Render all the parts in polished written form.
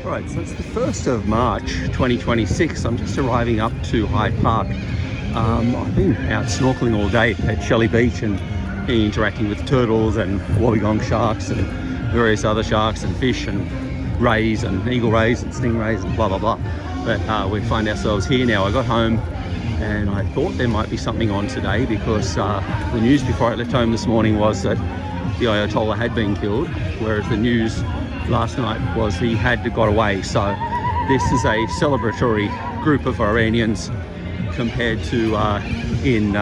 Right, so it's the 1st of March 2026. I'm just arriving up to Hyde Park. I've been out snorkeling all day at Shelley Beach and interacting with turtles and wobbegong sharks and various other sharks and fish and rays and eagle rays and stingrays and blah blah blah. But we find ourselves here now. I got home and I thought there might be something on today because the news before I left home this morning was that the Ayatollah had been killed, whereas the news last night was he had got away. So this is a celebratory group of Iranians compared to in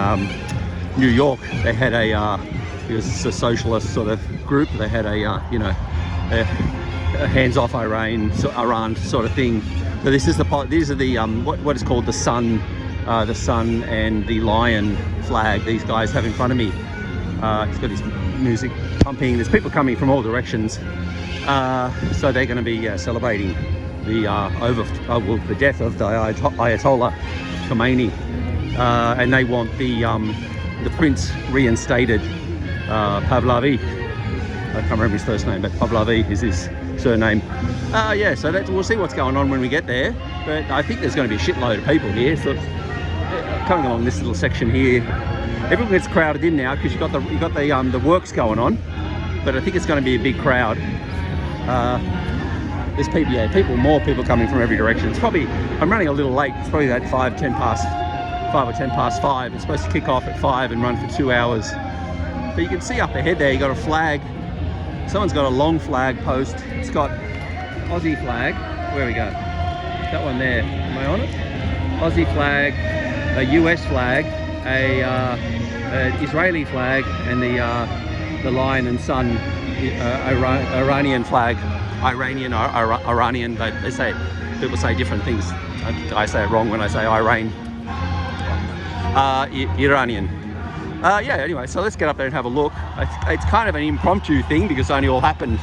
New York. They had because it's a socialist sort of group, they had a hands-off Iran sort of thing. So these are the what is called the sun and the lion flag these guys have in front of me. It's got this music pumping. There's people coming from all directions. So they're going to be celebrating the the death of the Ayatollah Khamenei, and they want the prince reinstated. Pahlavi. I can't remember his first name, but Pahlavi is his surname. So we'll see what's going on when we get there. But I think there's going to be a shitload of people here. So coming along this little section here, everyone gets crowded in now because you got the works going on. But I think it's going to be a big crowd. There's people, more people coming from every direction. It's probably, I'm running a little late. It's probably about 5 or 10 past 5. It's supposed to kick off at 5 and run for 2 hours. But you can see up ahead there, you got a flag. Someone's got a long flag post. It's got Aussie flag. Where we go? That one there. Am I on it? Aussie flag, a US flag, a Israeli flag, and the lion and sun Iranian flag. Iranian, but people say different things. I say it wrong when I say Iran. Iranian. Anyway, so let's get up there and have a look. It's kind of an impromptu thing because it only all happened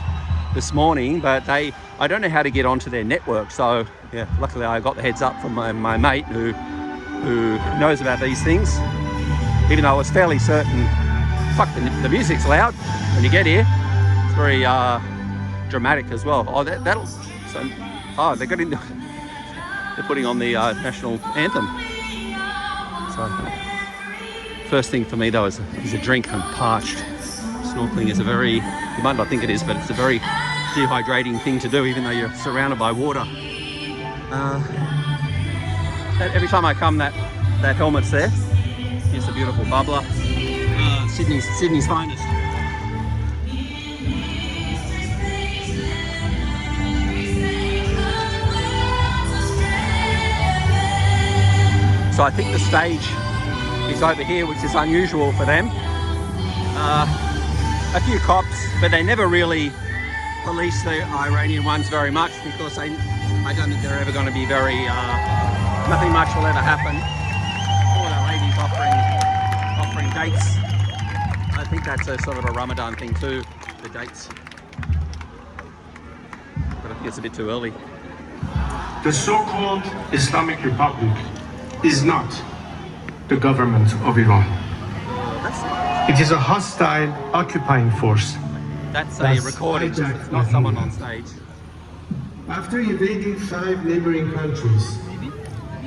this morning, but I don't know how to get onto their network. So yeah, luckily I got the heads up from my mate who knows about these things. Even though I was fairly certain, the music's loud when you get here. It's very dramatic as well. They're putting on the national anthem. So first thing for me though is a drink. I'm parched. Snorkeling is you might not think it is, but it's a very dehydrating thing to do, even though you're surrounded by water. Every time I come, that helmet's there. Here's the beautiful bubbler. Sydney's finest. So I think the stage is over here, which is unusual for them. A few cops, but they never really police the Iranian ones very much because I don't think they're ever going to be nothing much will ever happen. All the ladies offering dates. I think that's a sort of a Ramadan thing too, the dates. But I think it's a bit too early. The so-called Islamic Republic is not the government of Iran. It is a hostile occupying force. That's a recording, it's not someone on stage. After invading 5 neighboring countries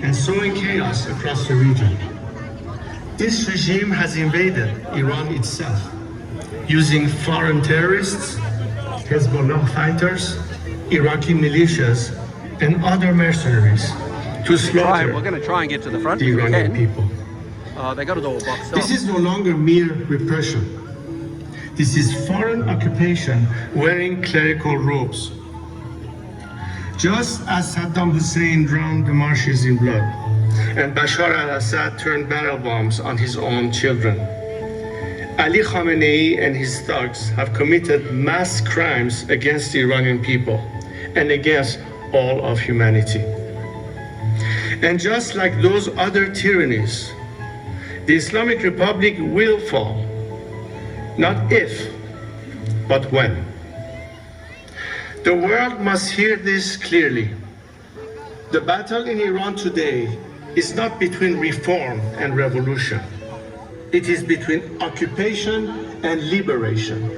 and sowing chaos across the region, this regime has invaded Iran itself, using foreign terrorists, Hezbollah fighters, Iraqi militias, and other mercenaries to slaughter we're going to try and get to the front the Iranian people. They got it all boxed up. This is no longer mere repression. This is foreign occupation wearing clerical robes. Just as Saddam Hussein drowned the marshes in blood and Bashar al-Assad turned barrel bombs on his own children, Ali Khamenei and his thugs have committed mass crimes against the Iranian people and against all of humanity. And just like those other tyrannies, the Islamic Republic will fall, not if, but when. The world must hear this clearly. The battle in Iran today is not between reform and revolution. It is between occupation and liberation.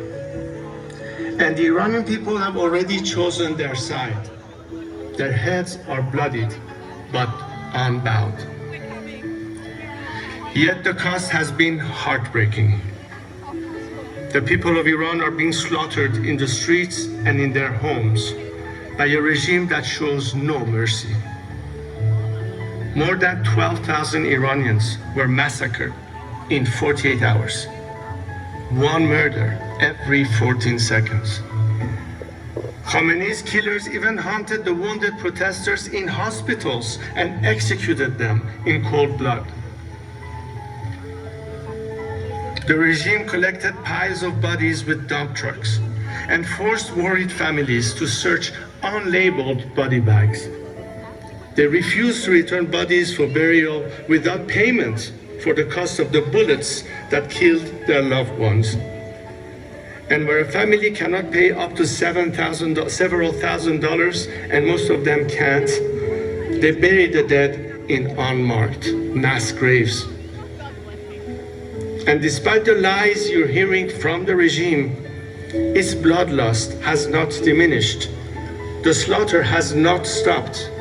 And the Iranian people have already chosen their side. Their heads are bloodied, but unbound. Yet the cost has been heartbreaking. The people of Iran are being slaughtered in the streets and in their homes by a regime that shows no mercy. More than 12,000 Iranians were massacred in 48 hours. One murder every 14 seconds. Khamenei's killers even hunted the wounded protesters in hospitals and executed them in cold blood. The regime collected piles of bodies with dump trucks and forced worried families to search unlabeled body bags. They refused to return bodies for burial without payment for the cost of the bullets that killed their loved ones. And where a family cannot pay up to several thousand dollars, and most of them can't, they bury the dead in unmarked mass graves. And despite the lies you're hearing from the regime, its bloodlust has not diminished. The slaughter has not stopped.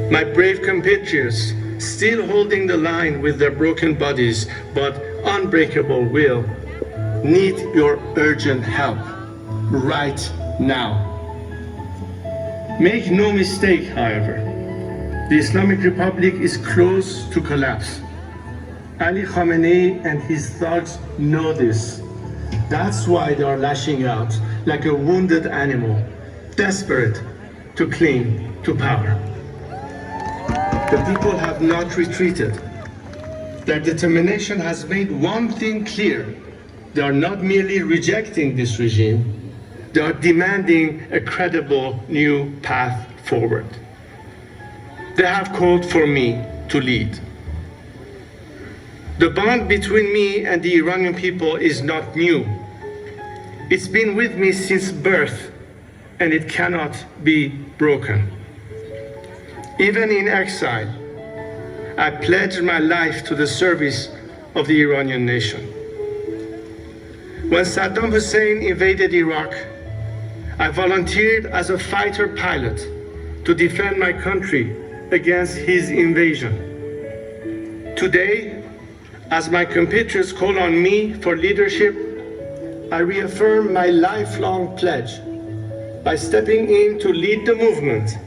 My brave compatriots, still holding the line with their broken bodies but unbreakable will, need your urgent help right now. Make no mistake, however, the Islamic Republic is close to collapse. Ali Khamenei and his thugs know this. That's why they are lashing out like a wounded animal, desperate to cling to power. The people have not retreated. Their determination has made one thing clear. They are not merely rejecting this regime, they are demanding a credible new path forward. They have called for me to lead. The bond between me and the Iranian people is not new. It's been with me since birth, and it cannot be broken. Even in exile, I pledged my life to the service of the Iranian nation. When Saddam Hussein invaded Iraq, I volunteered as a fighter pilot to defend my country against his invasion. Today, as my compatriots call on me for leadership, I reaffirm my lifelong pledge by stepping in to lead the movement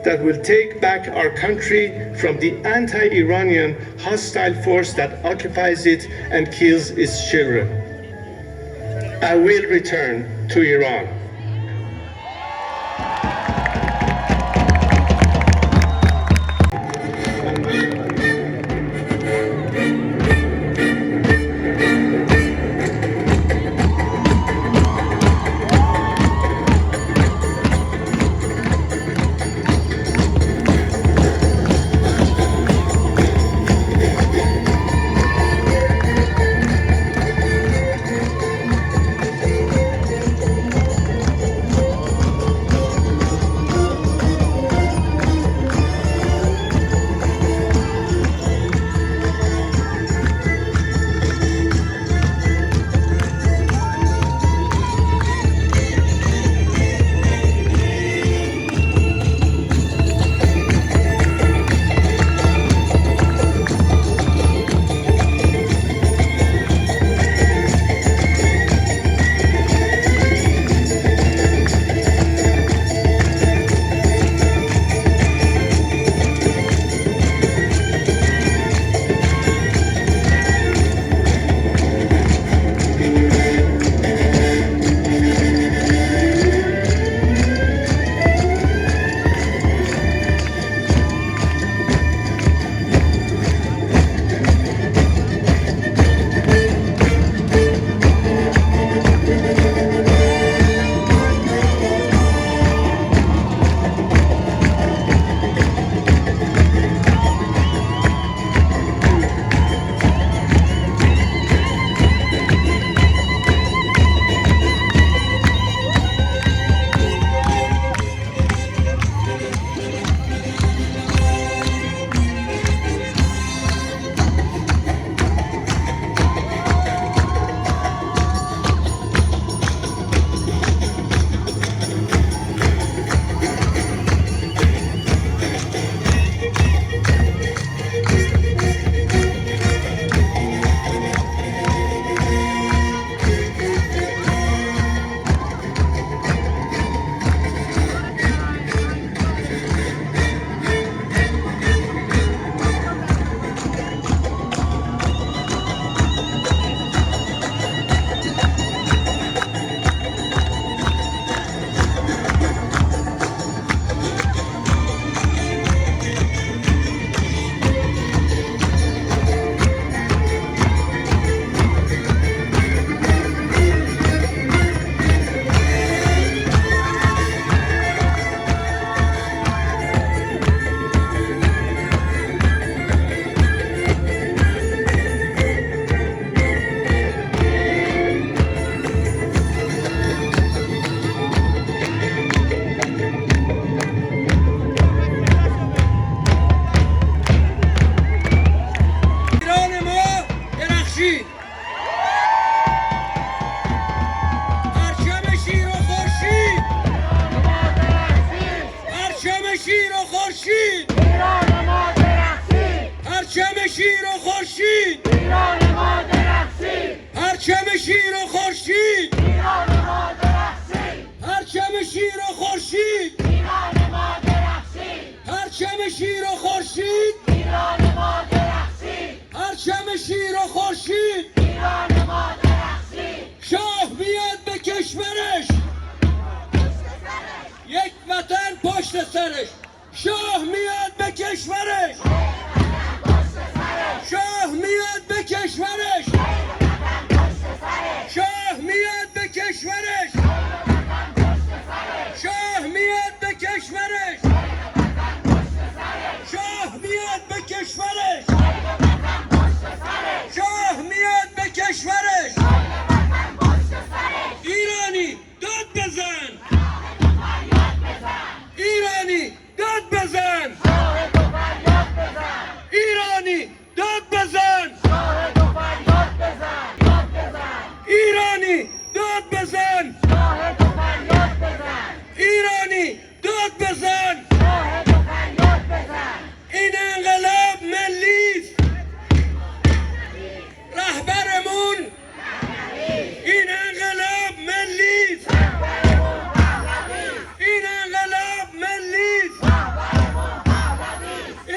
that will take back our country from the anti-Iranian hostile force that occupies it and kills its children. I will return to Iran. خورشید ایران ما درخشید پرچم شیر و خورشید ایران ما درخشید پرچم شیر و خورشید ایران ما درخشید پرچم شیر و خورشید ایران ما درخشید پرچم شیر و خورشید ایران ما درخشید پرچم شیر و خورشید ایران ما درخشید شاه بیاد به کشورش یک وطن پشت سرش شاه میاد به کشورش شاه میاد به کشورش شاه میاد به کشورش شاه میاد به کشورش شاه میاد به کشورش شاه میاد به کشورش ایرانی داد بزن ایرانی داد بزن ایرانی داد بزن ایرانی داد بزن ایرانی داد بزن این انقلاب ملیست رهبرمون این انقلاب ملیست این انقلاب ملیست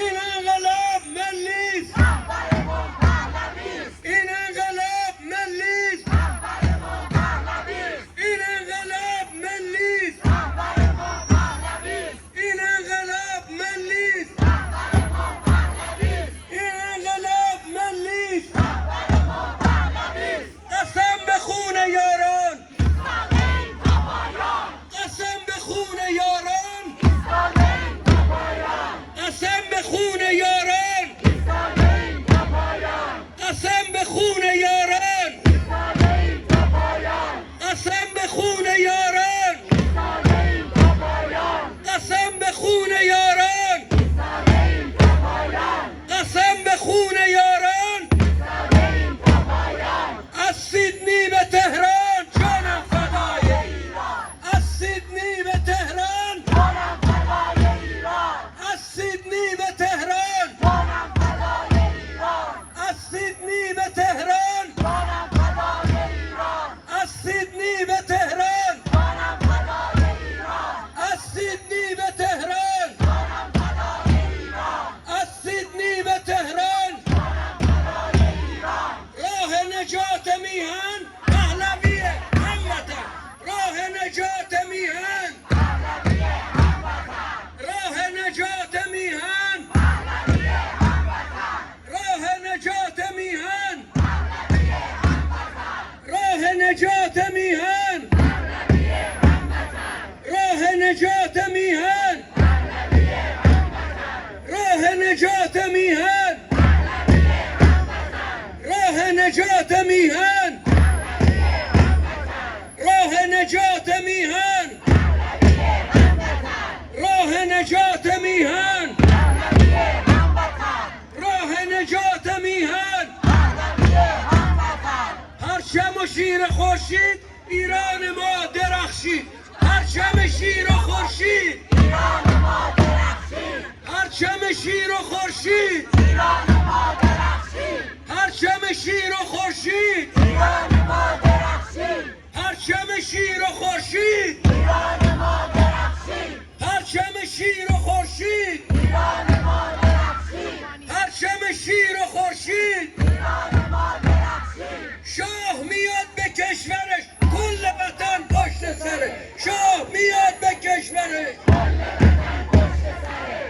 این انقلاب ملیست این انقلاب ملیست این انقلاب ملیست این انقلاب ملیست این انقلاب ملیست قسم به خون یاران قسم به خون یاران قسم به خون یاران قسم به خون یاران قسم به خون یاران قسم به خون یاران قسم به خون یاران از سیدنی به تهران جانم فدای ایران از سیدنی به تهران جانم فدای ایران از سیدنی به تهران جانم فدای ایران از سیدنی به تهران جانم فدای ایران از سیدنی به تهران جانم فدای ایران از سیدنی به تهران جانم فدای ایران از سیدنی به تهران جانم فدای ایران راه نجات میهن پهلوی هموطن راه نجات میهن پهلوی هموطن راه نجات میهن پهلوی هموطن راه نجات میهن پهلوی هموطن راه نجات میهن پهلوی هموطن راه نجات میهن پهلوی هموطن راه نجات میهن راه نجات میهن راه نجات میهن راه نجات میهن راه نجات میهن پرچم و شیر خورشید ایران ما درخشید پرچم شیر و خورشید ایران ما درخشید پرچم شیر و خورشید ایران ما درخشید پرچم شیر و خورشید ایران ما درخشید پرچم شیر و خورشید ایران ما درخشید پرچم شیر و خورشید ایران ما درخشید پرچم شیر و خورشید ایران ما درخشید شاه میاد به کشورش کل وطن پشت سرش شاه میاد به کشورش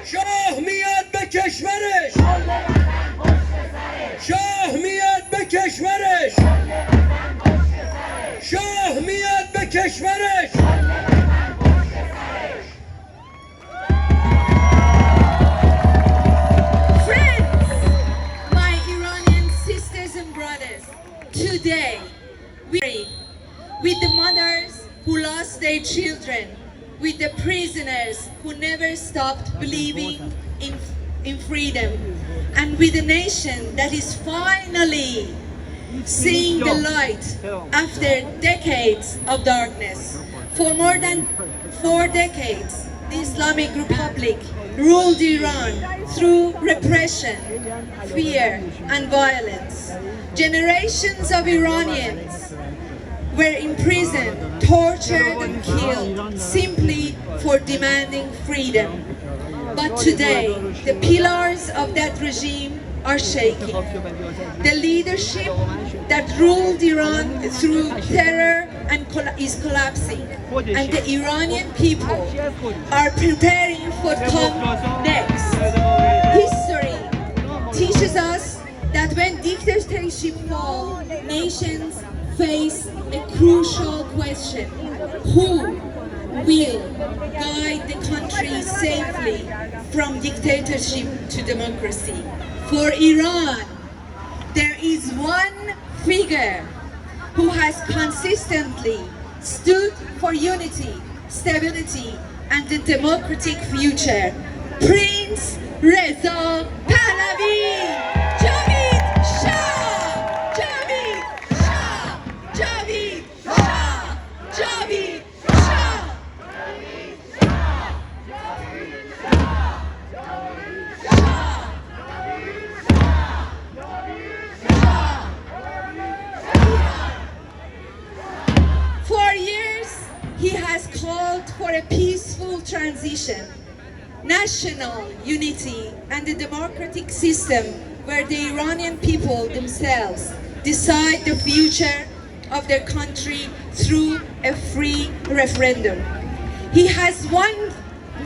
شاه میاد به کشورش شاه میاد به کشورش شاه میاد به کشورش Friends, my Iranian sisters and brothers, today we with the mothers who lost their children, with the prisoners who never stopped believing in freedom, and with a nation that is finally seeing the light after decades of darkness. For more than 4 decades, this Islamic Republic ruled Iran through repression, fear, and violence. Generations of Iranians were imprisoned, tortured, and killed simply for demanding freedom. But today, the pillars of that regime are shaking. The leadership that ruled Iran through terror is collapsing, and the Iranian people are preparing for what comes next. History teaches us that when dictatorship falls, nations face a crucial question: who will guide the country safely from dictatorship to democracy? For Iran, there is one figure who has consistently stood for unity, stability, and a democratic future. Prince Reza Pahlavi! Javid Shah! Javid Shah! Javid Shah! Javid Shah! For years, he has called for a peaceful transition, national unity, and a democratic system where the Iranian people themselves decide the future of their country through a free referendum. He has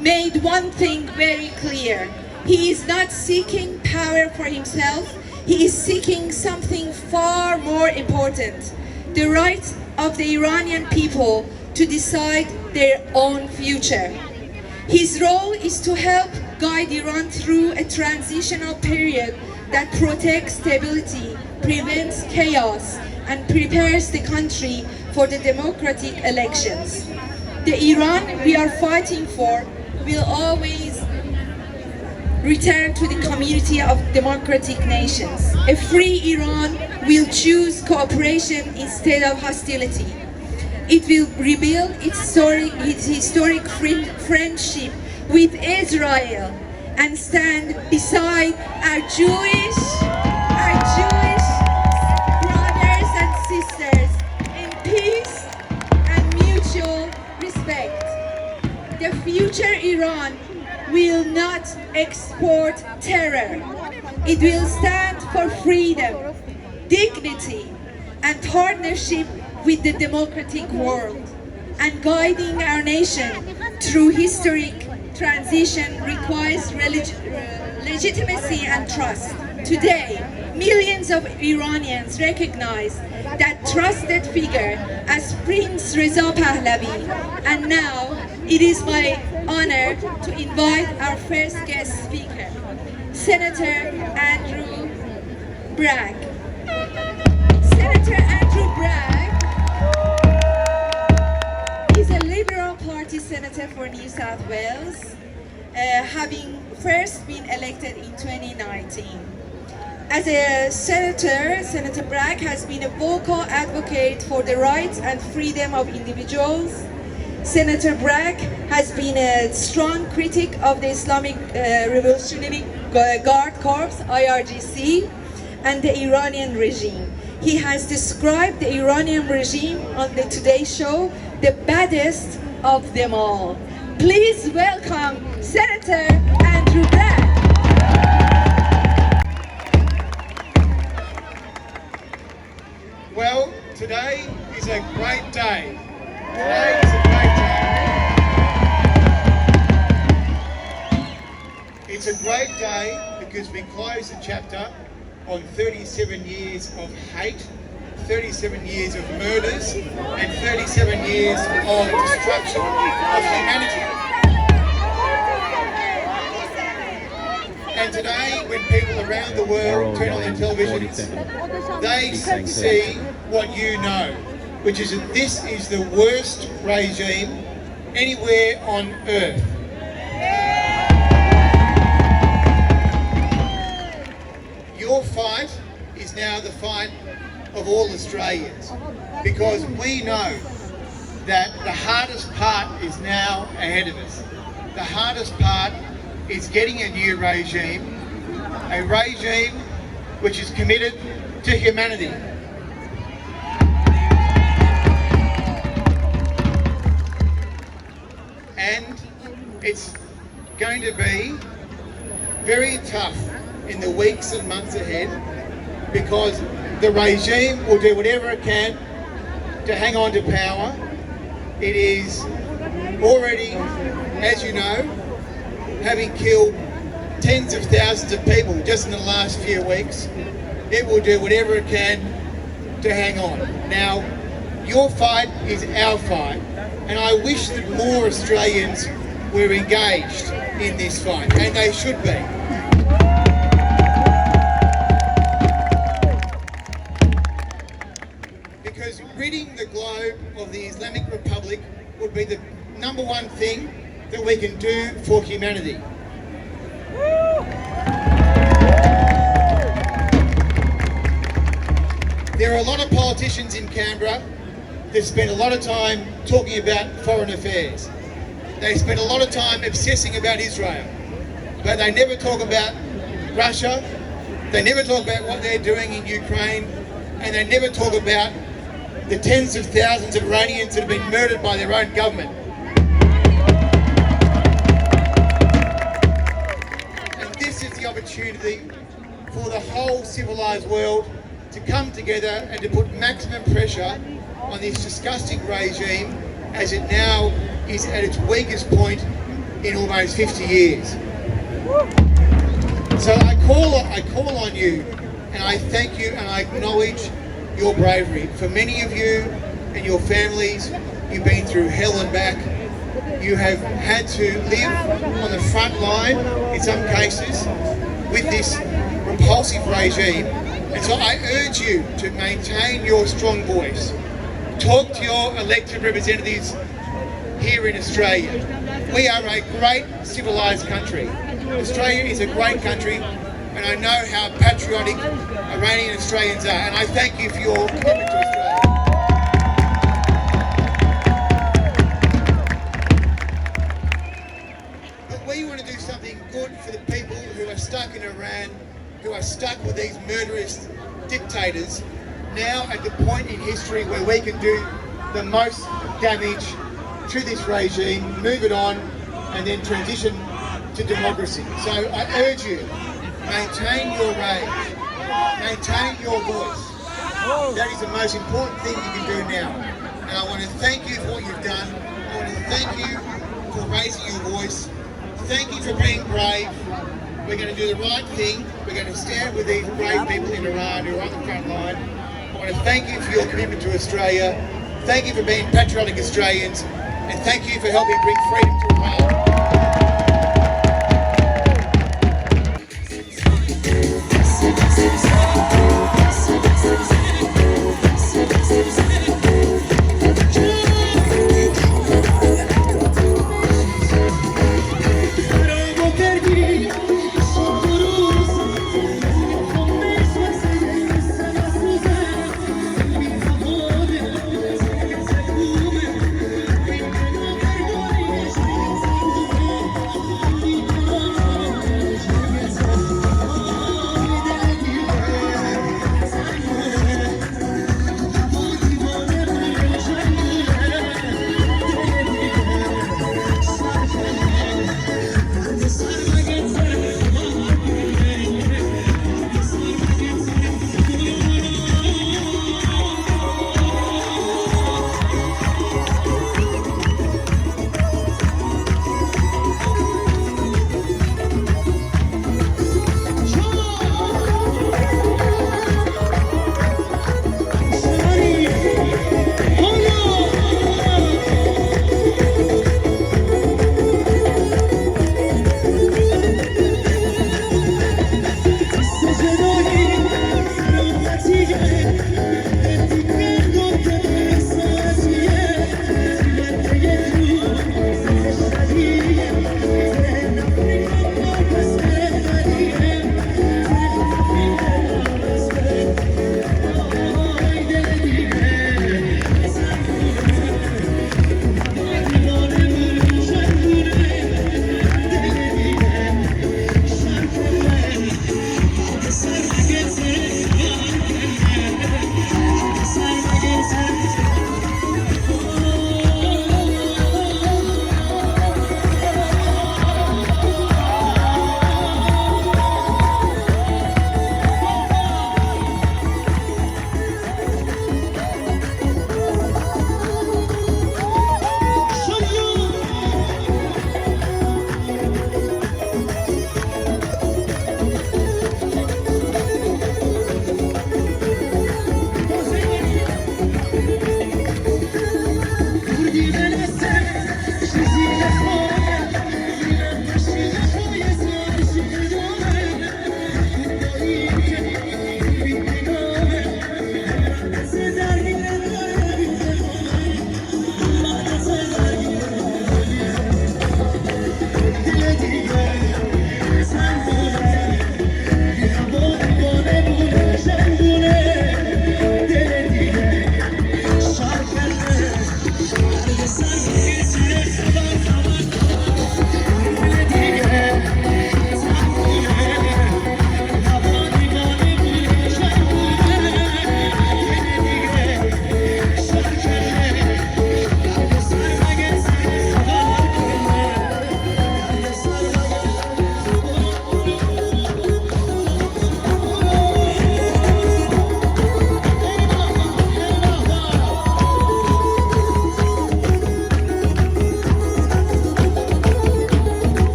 made one thing very clear. He is not seeking power for himself. He is seeking something far more important: the right of the Iranian people to decide their own future. His role is to help guide Iran through a transitional period that protects stability, prevents chaos, and prepares the country for the democratic elections. The Iran we are fighting for will always return to the community of democratic nations. A free Iran will choose cooperation instead of hostility. It will rebuild its historic friendship with Israel and stand beside our Jewish brothers and sisters in peace and mutual respect. The future Iran will not export terror. It will stand for freedom, dignity, and partnership with the democratic world. And guiding our nation through historic transition requires legitimacy and trust. Today, millions of Iranians recognize that trusted figure as Prince Reza Pahlavi. And now, it is my honor to invite our first guest speaker, Senator Andrew Bragg. Senator Andrew Bragg is a Liberal Party senator for New South Wales, having first been elected in 2019. As a senator, Senator Bragg has been a vocal advocate for the rights and freedom of individuals. Senator Bragg has been a strong critic of the Islamic Revolutionary Guard Corps, IRGC, and the Iranian regime. He has described the Iranian regime on the Today Show the baddest of them all. Please welcome Senator Andrew Bragg. Well, today is a great day. Today is a great day. It's a great day because we close a chapter on 37 years of hate, 37 years of murders, and 37 years of destruction of humanity. And today, when people around the world turn on their televisions, they see what you know, which is that this is the worst regime anywhere on earth. Your fight is now the fight of all Australians, because we know that the hardest part is now ahead of us. The hardest part is getting a new regime, a regime which is committed to humanity. And it's going to be very tough in the weeks and months ahead, because the regime will do whatever it can to hang on to power. It is already, as you know, having killed tens of thousands of people just in the last few weeks. It will do whatever it can to hang on. Now, your fight is our fight, and I wish that more Australians were engaged in this fight, and they should be. Because ridding the globe of the Islamic Republic would be the number one thing that we can do for humanity. There are a lot of politicians in Canberra that spend a lot of time talking about foreign affairs. They spend a lot of time obsessing about Israel, but they never talk about Russia, they never talk about what they're doing in Ukraine, and they never talk about the tens of thousands of Iranians that have been murdered by their own government. And this is the opportunity for the whole civilised world to come together and to put maximum pressure on this disgusting regime, as it now is at its weakest point in almost 50 years. So I call on you, and I thank you and I acknowledge your bravery. For many of you and your families, you've been through hell and back. You have had to live on the front line, in some cases, with this repulsive regime. And so I urge you to maintain your strong voice. Talk to your elected representatives here in Australia. We are a great civilised country. Australia is a great country, and I know how patriotic Iranian Australians are, and I thank you for your commitment to Australia. But we want to do something good for the people who are stuck in Iran, who are stuck with these murderous dictators, now at the point in history where we can do the most damage to this regime, move it on, and then transition to democracy. So I urge you, maintain your rage, maintain your voice. That is the most important thing you can do now. And I want to thank you for what you've done. I want to thank you for raising your voice. Thank you for being brave. We're going to do the right thing. We're going to stand with these brave people in Iran who are on the front line. I want to thank you for your commitment to Australia. Thank you for being patriotic Australians. And thank you for helping bring freedom to Iran.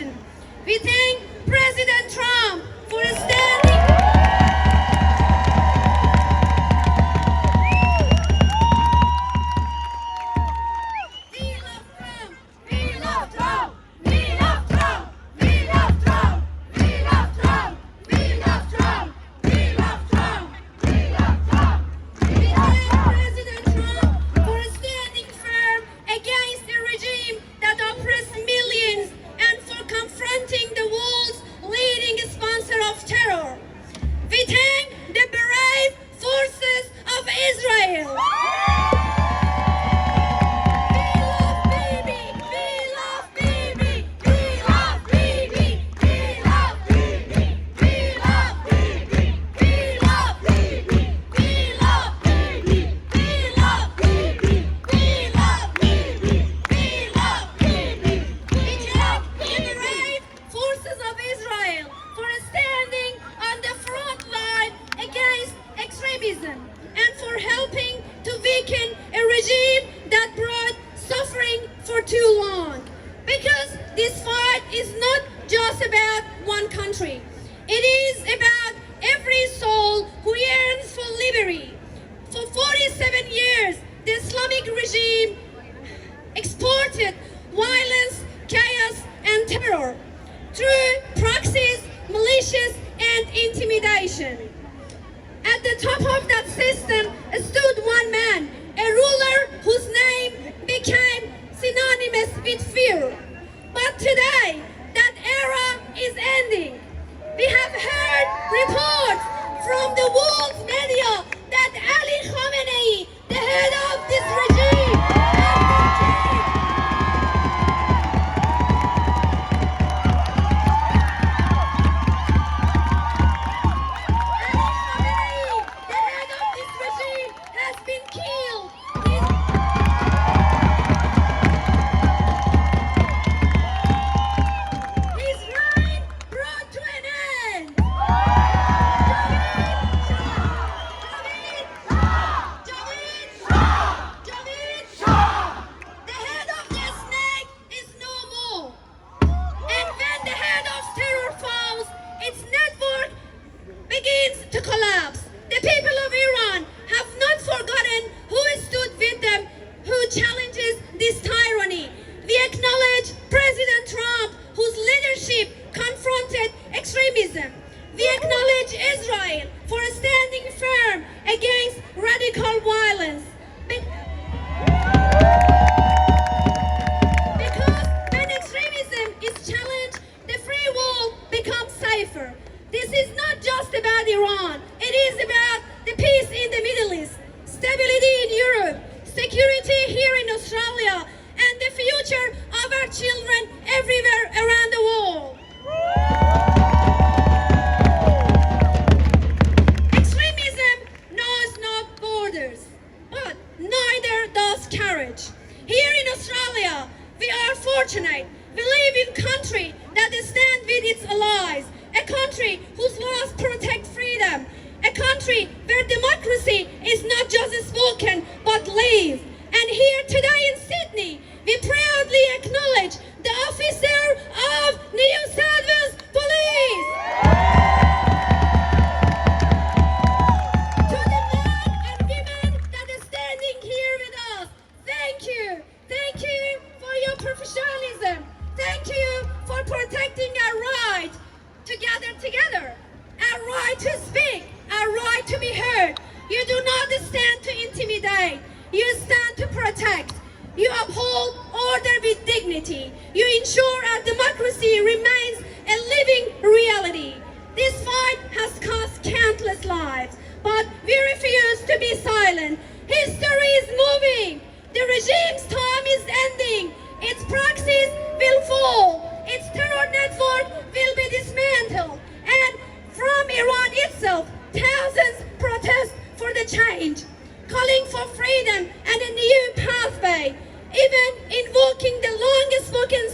nation. We thank President Trump for standing. We love Trump. We love Trump. We love Trump. We love Trump. We love Trump. We love Trump. We love Trump. We love Trump. We thank President Trump for standing firm against a regime that oppresses millions and for confronting the world's leading sponsor of terror. We thank the brave forces of Israel. We love Bibi. We love Bibi. We love Bibi. We love Bibi. We love Bibi. We love Bibi. We love Bibi. We love Bibi. We love Bibi. We love Bibi. We thank the brave forces of Israel for standing on the front line against extremism and for helping to weaken a regime that brought suffering for too long. Because this fight is not just about one country. It is about every soul who yearns for liberty. For 47 years, the Islamic regime exported violence, chaos, and terror through proxies, militias, and intimidation. At the top of that system stood one man, a ruler whose name became synonymous with fear. But today, that era is ending. We have heard reports from the world's media that Ali Khamenei, the head of this regime, has been killed. The head of this regime has been killed. His reign brought to an end. The head of the snake is no more. And when the head of terror falls, its network begins to collapse. The people of Iran have not forgotten who stood with them, who challenges this tyranny. We acknowledge President Trump, whose leadership confronted extremism. We acknowledge Israel for standing firm against radical violence. Because when extremism is challenged, the free world becomes safer. This is not just about Iran. It is about the peace in the Middle East, stability in Europe, security here in Australia, and the future of our children everywhere around the world. Extremism knows no borders, but neither does courage. Here in Australia, we are fortunate. We live in a country that stands with its allies, a country whose laws protect freedom, a country where democracy is not just spoken but lived. And here today in Sydney, we proudly acknowledge the officer of New South Wales Police. To the men and women that are standing here with us, thank you. Thank you for your professionalism. Thank you for protecting our right to gather together, our right to speak, our right to be heard. You do not stand to intimidate. You stand to protect. You uphold order with dignity. You ensure our democracy remains a living reality. This fight has cost countless lives, but we refuse to be silent. History is moving. The regime's time is ending. Its proxies will fall. Its terror network will be dismantled. And from Iran itself, thousands protest for the change, calling for freedom and a new pathway, even invoking the long-spoken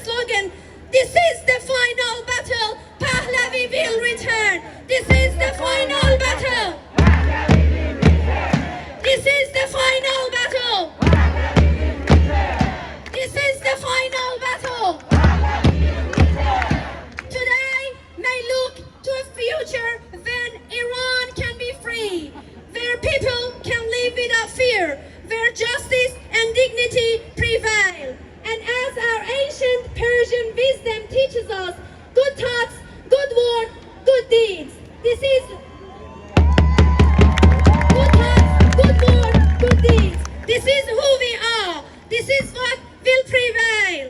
good thoughts, good word, good deeds. This is good thoughts, good word, good deeds. This is who we are. This is what will prevail.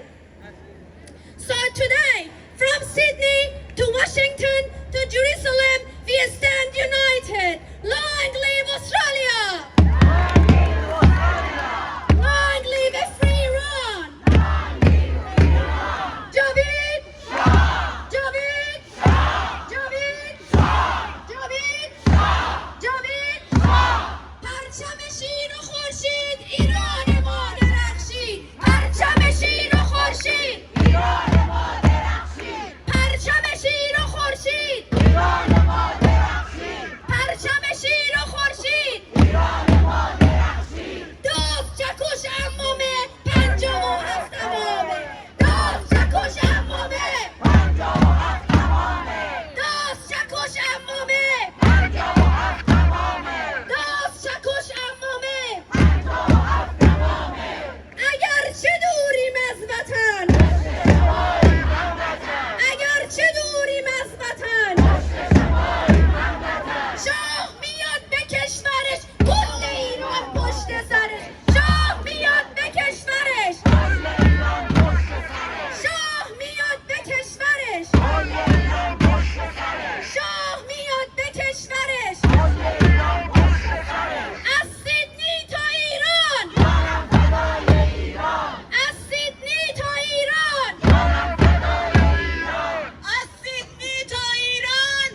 So today, from Sydney to Washington to Jerusalem, we stand united. Long live Australia! Long live a free Iran! Javid! Javid! Javid! Javid! Javid! پرچم شیر و خورشید ایران ما درخشید. پرچم شیر و خورشید ایران ما درخشید. پرچم شیر و خورشید ایران ما درخشید. پرچم شیر و خورشید ایران ما درخشید. داغ چکش عمومه پنجم و هفت امامه. داغ چکش عمومه پنجم و هفت امامه. داغ چکش عمومه پنجم و هفت امامه. داغ چکش عمومه پنجم و هفت امامه. اگر چه دوریم از وطن، اگر چه دوریم از وطن، شاه میاد به کشورش کل ایران پشت سرش. شاه میاد به کشورش، شاه میاد به کشورش، شاه میاد به کشورش. از سیدنی تا ایران، از سیدنی تا ایران، از سیدنی تا ایران،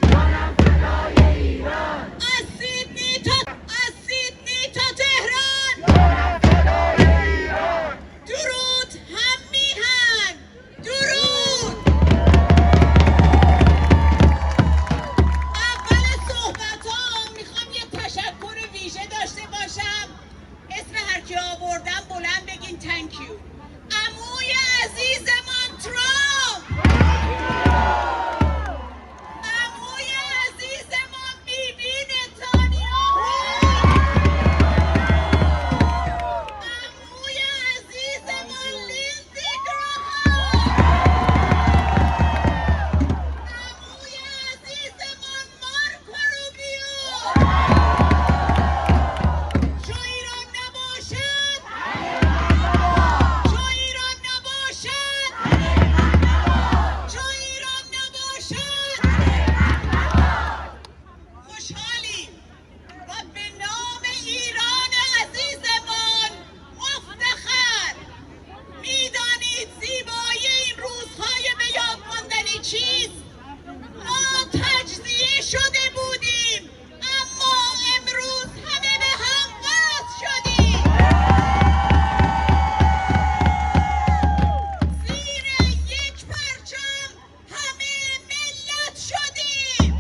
از سیدنی تا تهران. درود هم میهن، درود. اول صحبتام میخوام یه تشکر ویژه داشته باشم. اسم هر کی آوردم بلند بگین تانکیو. عموی عزیزمان ترامپ، عموی عزیزمان بیبی نتانیاهو، عموی عزیزمان لیندزی گراهام، عموی عزیزمان مارکو روبیو. چو ایران نباشد، چو ایران نباشد، چو ایران نباشد. خوشحالیم و به نام ایران عزیزمان مفتخر. میدانید زیبایی این روزهای به یاد ماندنی چیست؟ ما تجزیه شده بودیم، اما امروز همه به هم وصل شدیم. زیر یک پرچم همه ملت شدیم.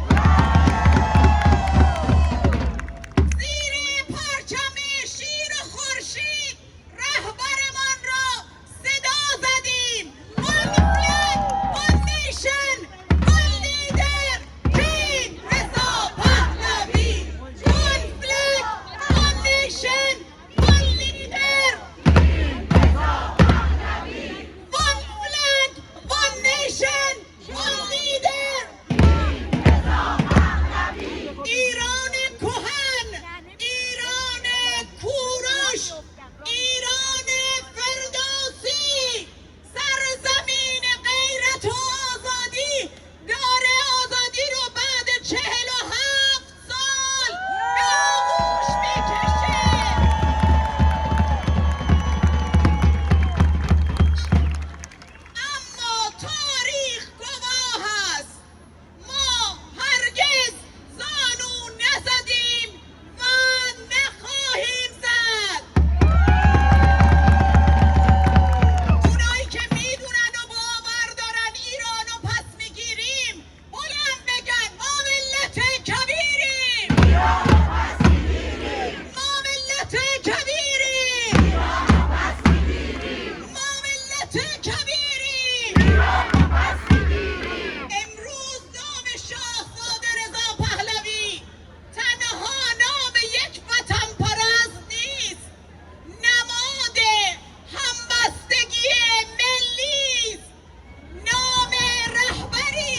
زیر پرچم شیر و خورشید رهبرمان را صدا زدیم. One flag, one nation, one leader, King Reza Pahlavi. One flag, one nation, one leader. One flag, one nation, one leader. ایران کهن، ایران کوروش، ایران فردوسی، سرزمین غیرت و آزادی داره آزادی رو بعد 47 سال به آغوش میکشه. اما تاریخ گواه است ما هرگز زانو نزدیم و نخواهیم زد. اونایی که میدونن و باور دارن ایرانو پس میگیریم بلند بگن ما ملت کبیریم، ما ملت کبیریم، ما ملت کبیریم. امروز نام شاهزاده رضا پهلوی تنها نام یک وطن پرست نیست، نماد همبستگی ملی است. نام رهبری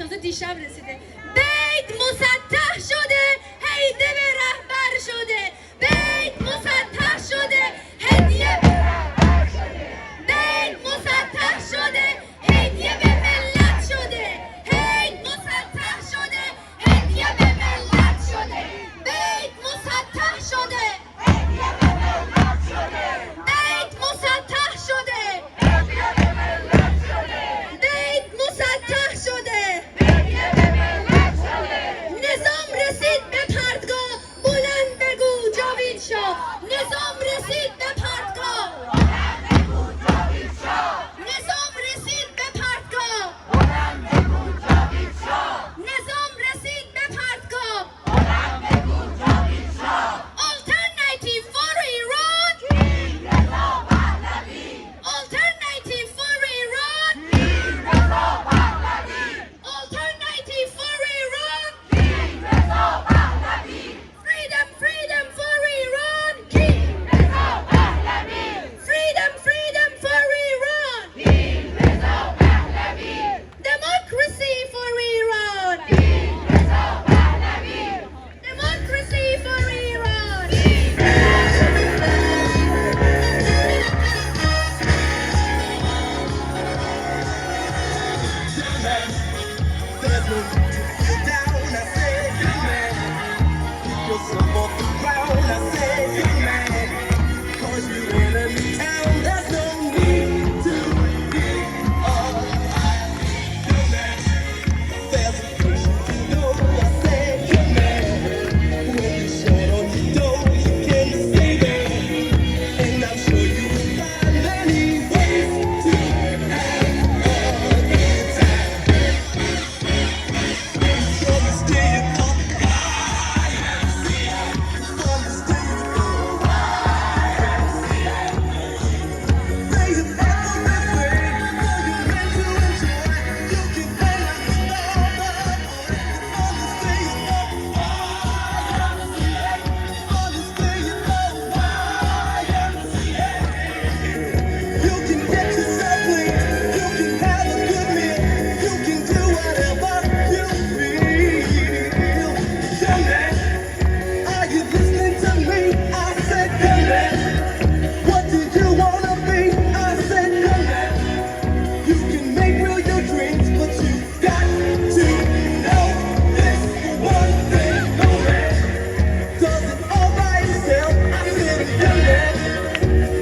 تازه دیشب رسیده. بیت مسطح شده، هیده به رهبر شده. بیت مسطح شده، هدیه به رهبر شده. بیت مسطح شده، هدیه به ملت شده. بیت مسطح شده، هدیه به ملت شده. بیت مسطح شده، هدیه به ملت شده. بیت مسطح شده، هدیه به ملت شده. بیت مسطح شده، هدیه به ملت شده. نظام رسید به پرتگاه، بلند بگو جاوید شاه. نظام رسید به پرتگاه، بلند بگو جاوید شاه. نظام رسید به پرتگاه، بلند بگو جاوید شاه. نظام رسید به پرتگاه، بلند بگو جاوید شاه. Alternative for Iran, Reza Pahlavi. Alternative for Iran, Reza Pahlavi. Alternative for Iran, Reza Pahlavi. Freedom, freedom for Iran, Reza Pahlavi. Freedom, freedom for Iran, Reza Pahlavi. Democracy for Iran, Reza Pahlavi. Democracy for Iran. There's no need to feel down. I said, young man, pick yourself off the ground. I said, young man, 'cause you're in a new town. There's no need to be alright. Young man, there's a place you can go. I said, young man, when you shut on your door, you can stay there. And I'm sure you will find many ways to have a good time. From the state of from the state of they have everything for you men to enjoy. You can hang out with all the on the state of on the state of you can get yourself clean. You can have a good meal. You can do whatever you feel. Young man, are you listening to me? I said, young man, what do you wanna be? I said, young man, you can make real your dreams, but you got to know this one thing. No man does it all by himself. I said, young man,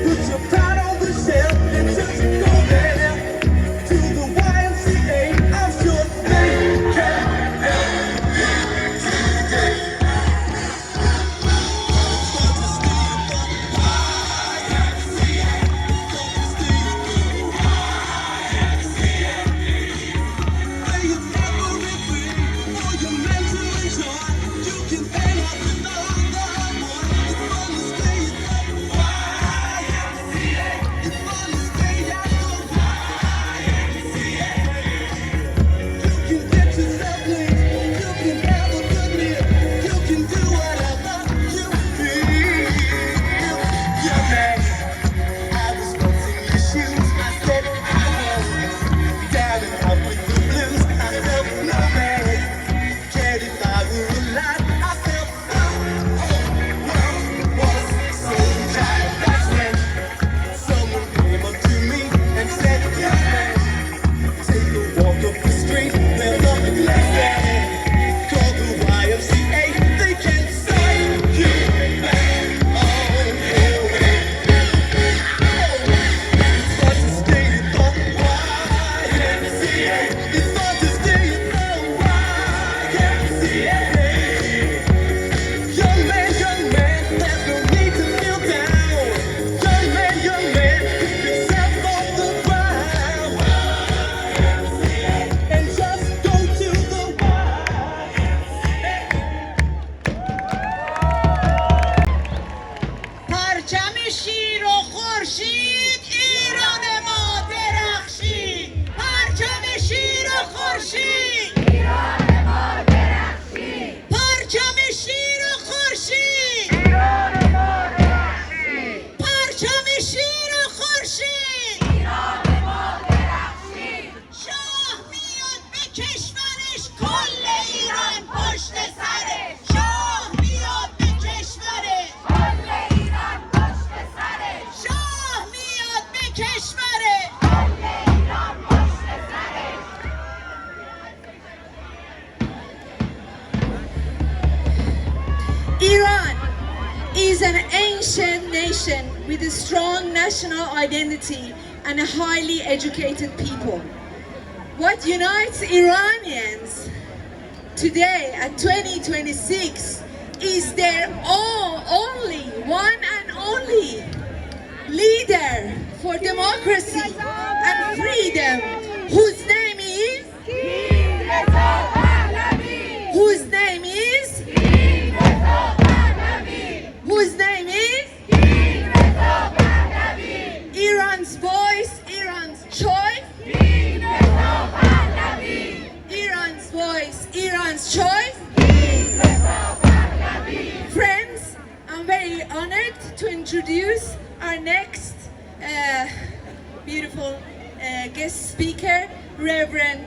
put your pride on the shelf and just go there to the YMCA. I'm sure they can help you today. They have everything for you men to enjoy. You can hang out with all the boys. It's fun to stay at the YMCA. It's fun to stay at the YMCA. You can get yourself clean. You can have a good meal. You can do whatever you feel. Young man, I was once in your shoes. I said I was down and out with the blues. I felt no man cared if I were alive. I felt the world was so dry. That's when someone came up to me and said, young man, take a walk up the street. There's nothing less than call the YMCA. They can sign you back on your way. It's fun to stay at the YMCA. It's fun to stay at the YMCA. Young man, there's no need to feel down. Young man, pick yourself off the ground and just go to the پرچم شیر و خورشید ایران ما درخشید. پرچم شیر و خورشید ایران ما درخشید. پرچم شیر و خورشید ایران ما درخشید. پرچم شیر و خورشید ایران ما درخشید. شاه میاد به کشور nation with a strong national identity and a highly educated people. What unites Iranians today at 2026 is their only, one and only leader for democracy and freedom, whose name is whose name is whose name is Iran's voice, Iran's choice, Iran's voice, Iran's choice. Friends, I'm very honored to introduce our next beautiful guest speaker, Reverend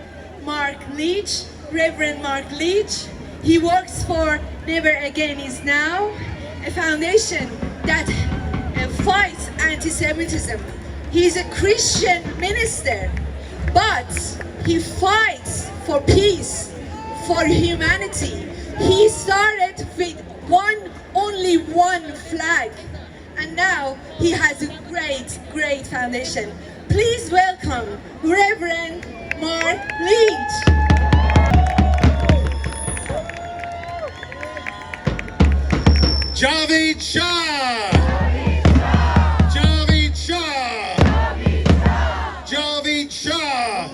Leach. Reverend Leach. He works for Never Again Is Now, a foundation that fights anti-Semitism. He's a Christian minister, but he fights for peace, for humanity. He started with only one flag, and now he has a great foundation. Please welcome Reverend Leach. Javid Shah! Javid Shah! Javid Shah!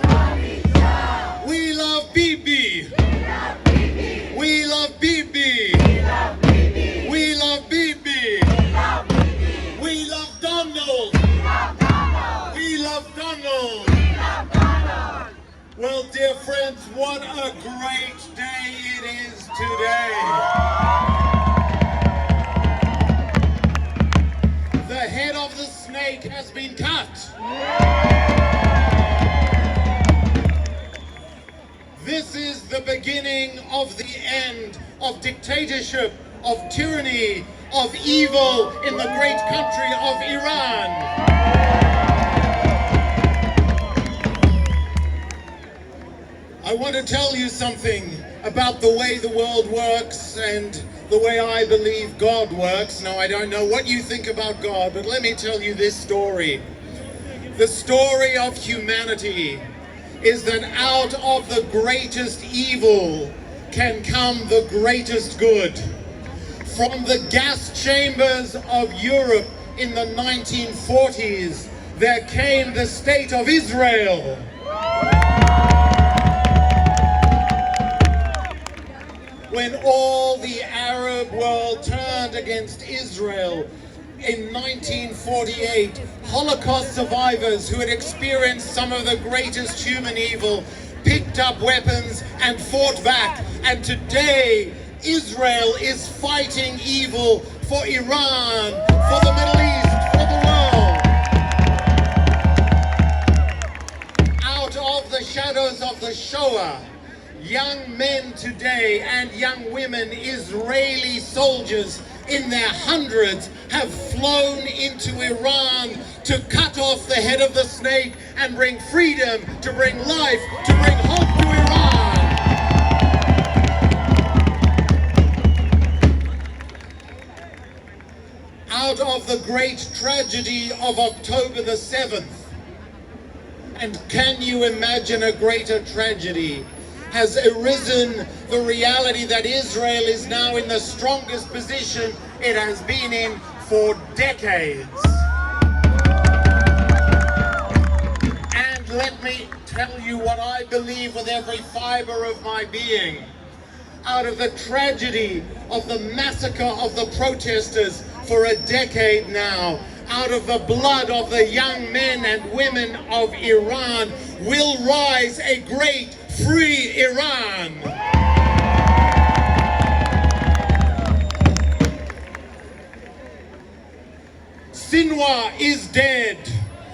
We love Bibi! We love Bibi! We love Bibi! We love Donald! We love Donald! Well, dear friends, what a great day it is today! The head of the snake has been cut. This is the beginning of the end of dictatorship, of tyranny, of evil in the great country of Iran. I want to tell you something about the way the world works and the way I believe God works. Now, I don't know what you think about God, but let me tell you this story. The story of humanity is that out of the greatest evil can come the greatest good. From the gas chambers of Europe in the 1940s, there came the state of Israel. When all the Arab world turned against Israel in 1948, Holocaust survivors who had experienced some of the greatest human evil picked up weapons and fought back. And today, Israel is fighting evil for Iran, for the Middle East, for the world. Out of the shadows of the Shoah, young men today and young women, Israeli soldiers in their hundreds, have flown into Iran to cut off the head of the snake and bring freedom, to bring life, to bring hope to Iran. Out of the great tragedy of October the 7th, and can you imagine a greater tragedy, has arisen the reality that Israel is now in the strongest position it has been in for decades. And let me tell you what I believe with every fiber of my being. Out of the tragedy of the massacre of the protesters for a decade now, out of the blood of the young men and women of Iran, will rise a great free Iran. Sinwar is dead.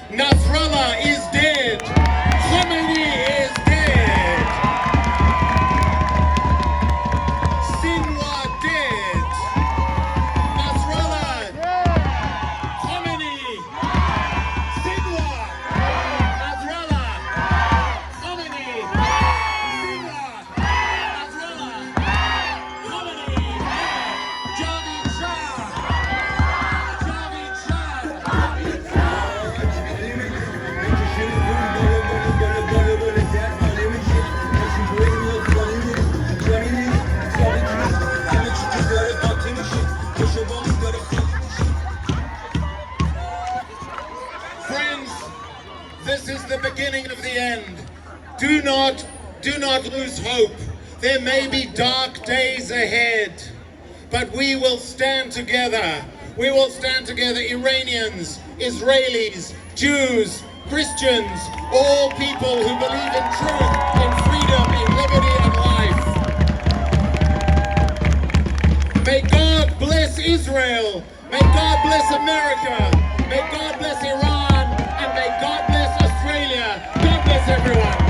Nasrallah is dead. Khamenei is dead. Sinwar dead. Nasrallah. Khamenei. Sinwar. Nasrallah. Khamenei. Sinwar. Nasrallah. Khamenei. Javid Shah. Javid Shah. do not lose hope. There may be dark days ahead, but we will stand together. We will stand together, Iranians, Israelis, Jews, Christians, all people who believe in truth, in freedom, in liberty and life. May God bless Israel. May God bless America. May God bless Iran. And may God bless Australia. God bless everyone.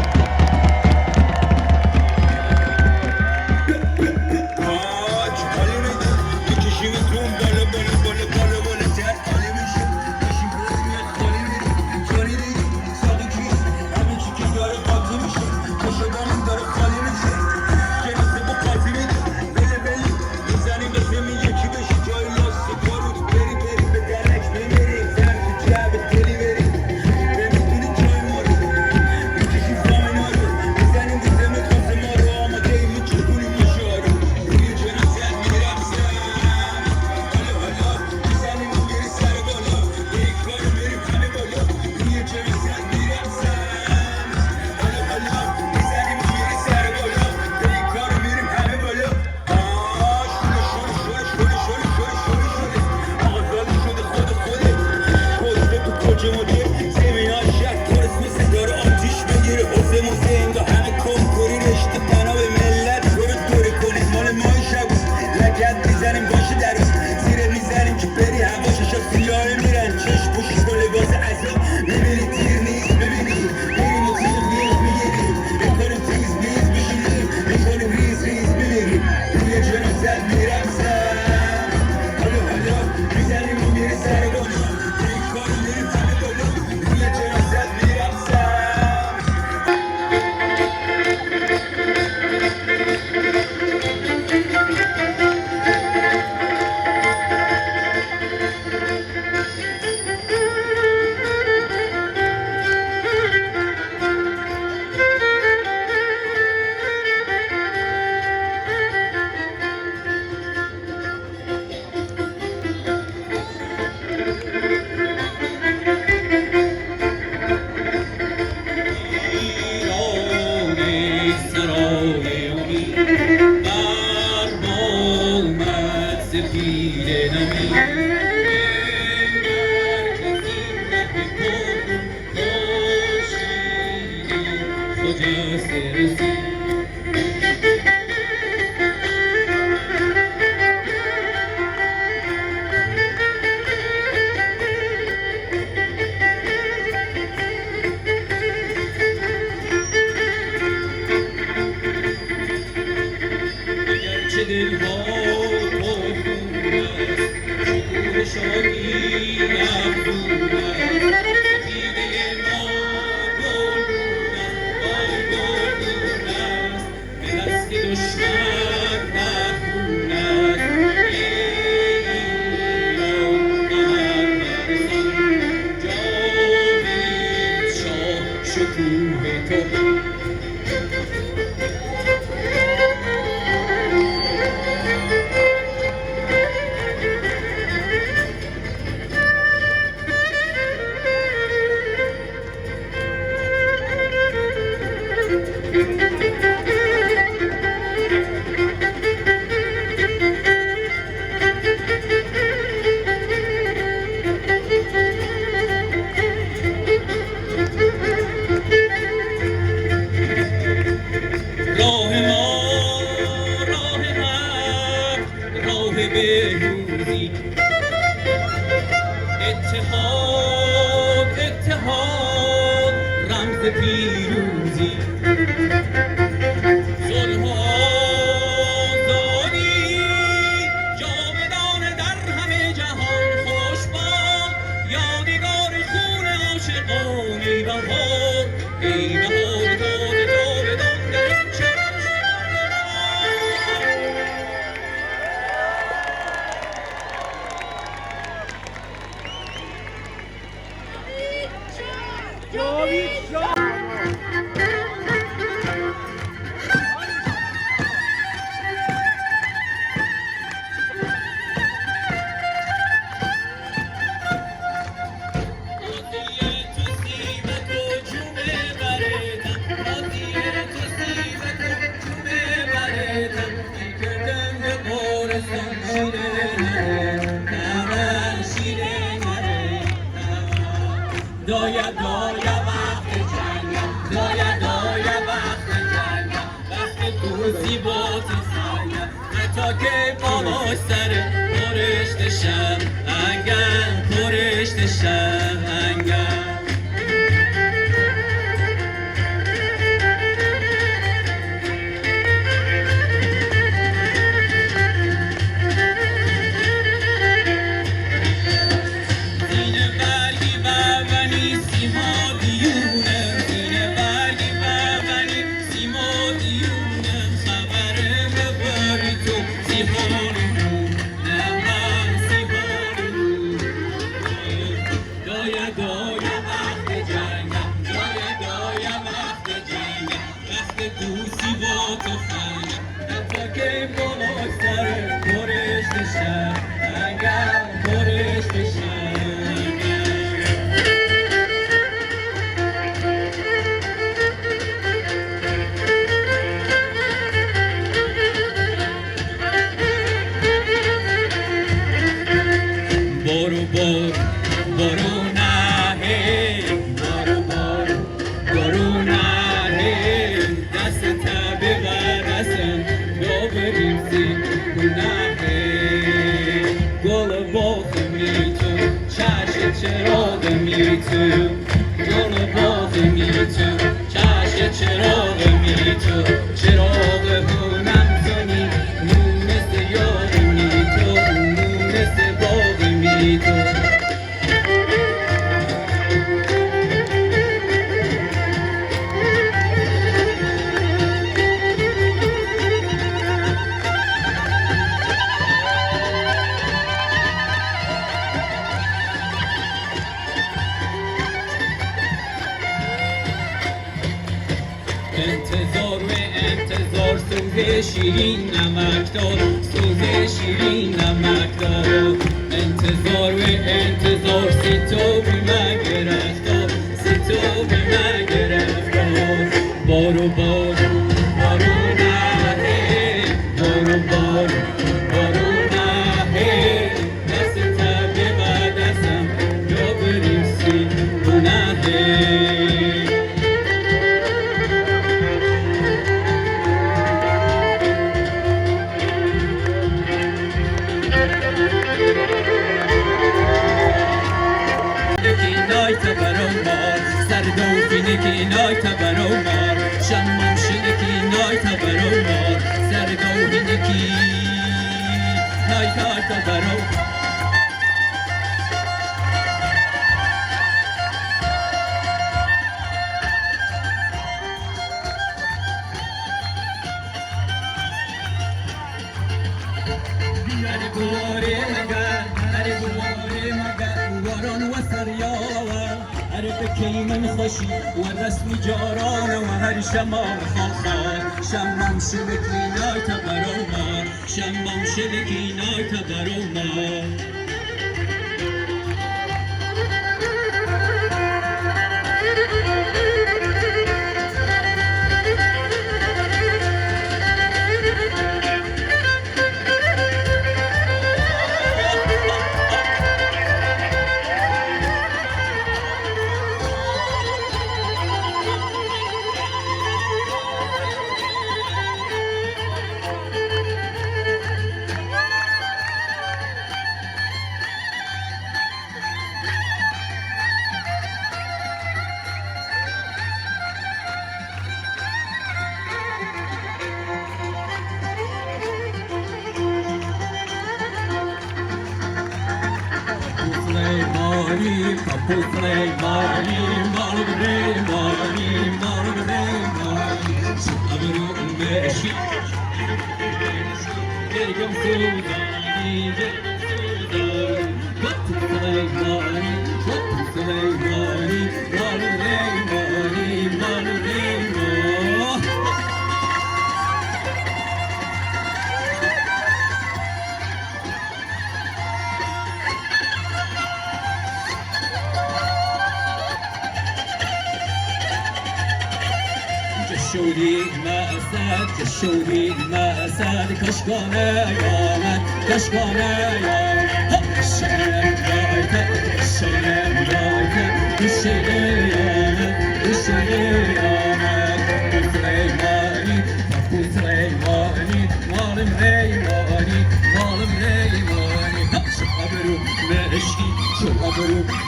Malim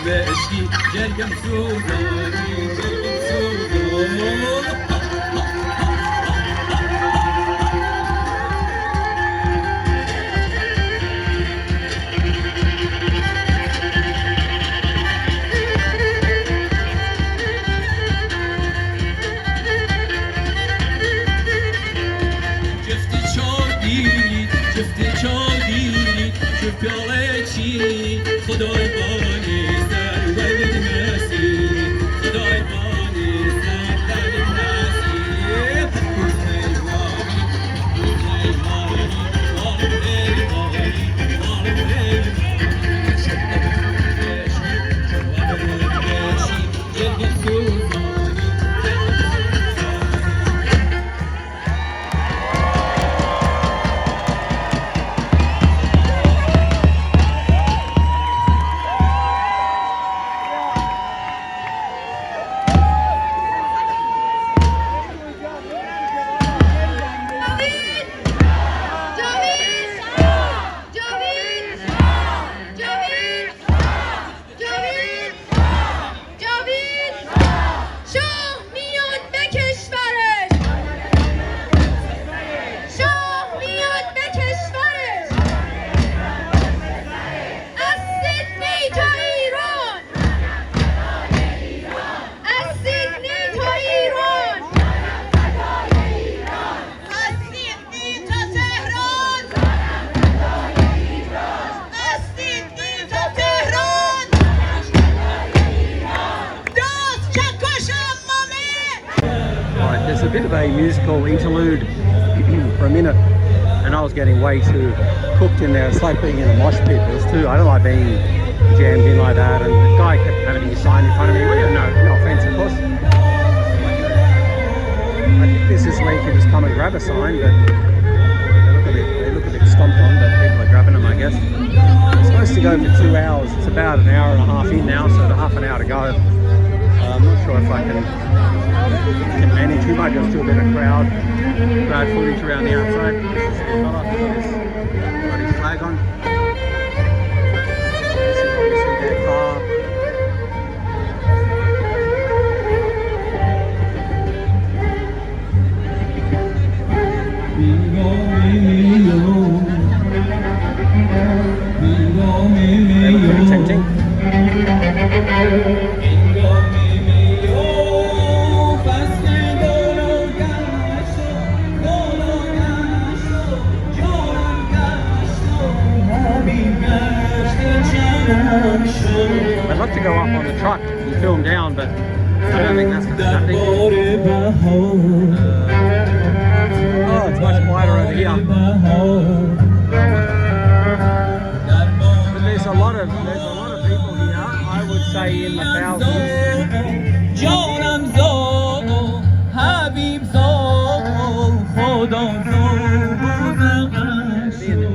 به عشقی جرگم سوزانی پیاله چی خدای بانی سر ولید نسی خدای بانی سر ولید نسی There's a bit of a musical interlude for a minute, and I was getting way too cooked in there. It's like being in a mosh pit. It was too, I don't like being jammed in like that, and the guy kept having his sign in front of me. Well, no offense, of course. I think this is where you can just come and grab a sign, but they look a bit stomped on, but people are grabbing them, I guess. It's supposed to go for 2 hours. It's about an hour and a half in now, so half an hour to go. I'm not sure if I can manage. We might just do a bit of crowd footage around the outside. This is the fella. Got his flag on. This is obviously their car. They look pretty tempting. I'd love to go up on the truck and film down, but I don't think that's going to happen. Oh, it's much quieter over here. But there's a lot of people here. I would say in the thousands.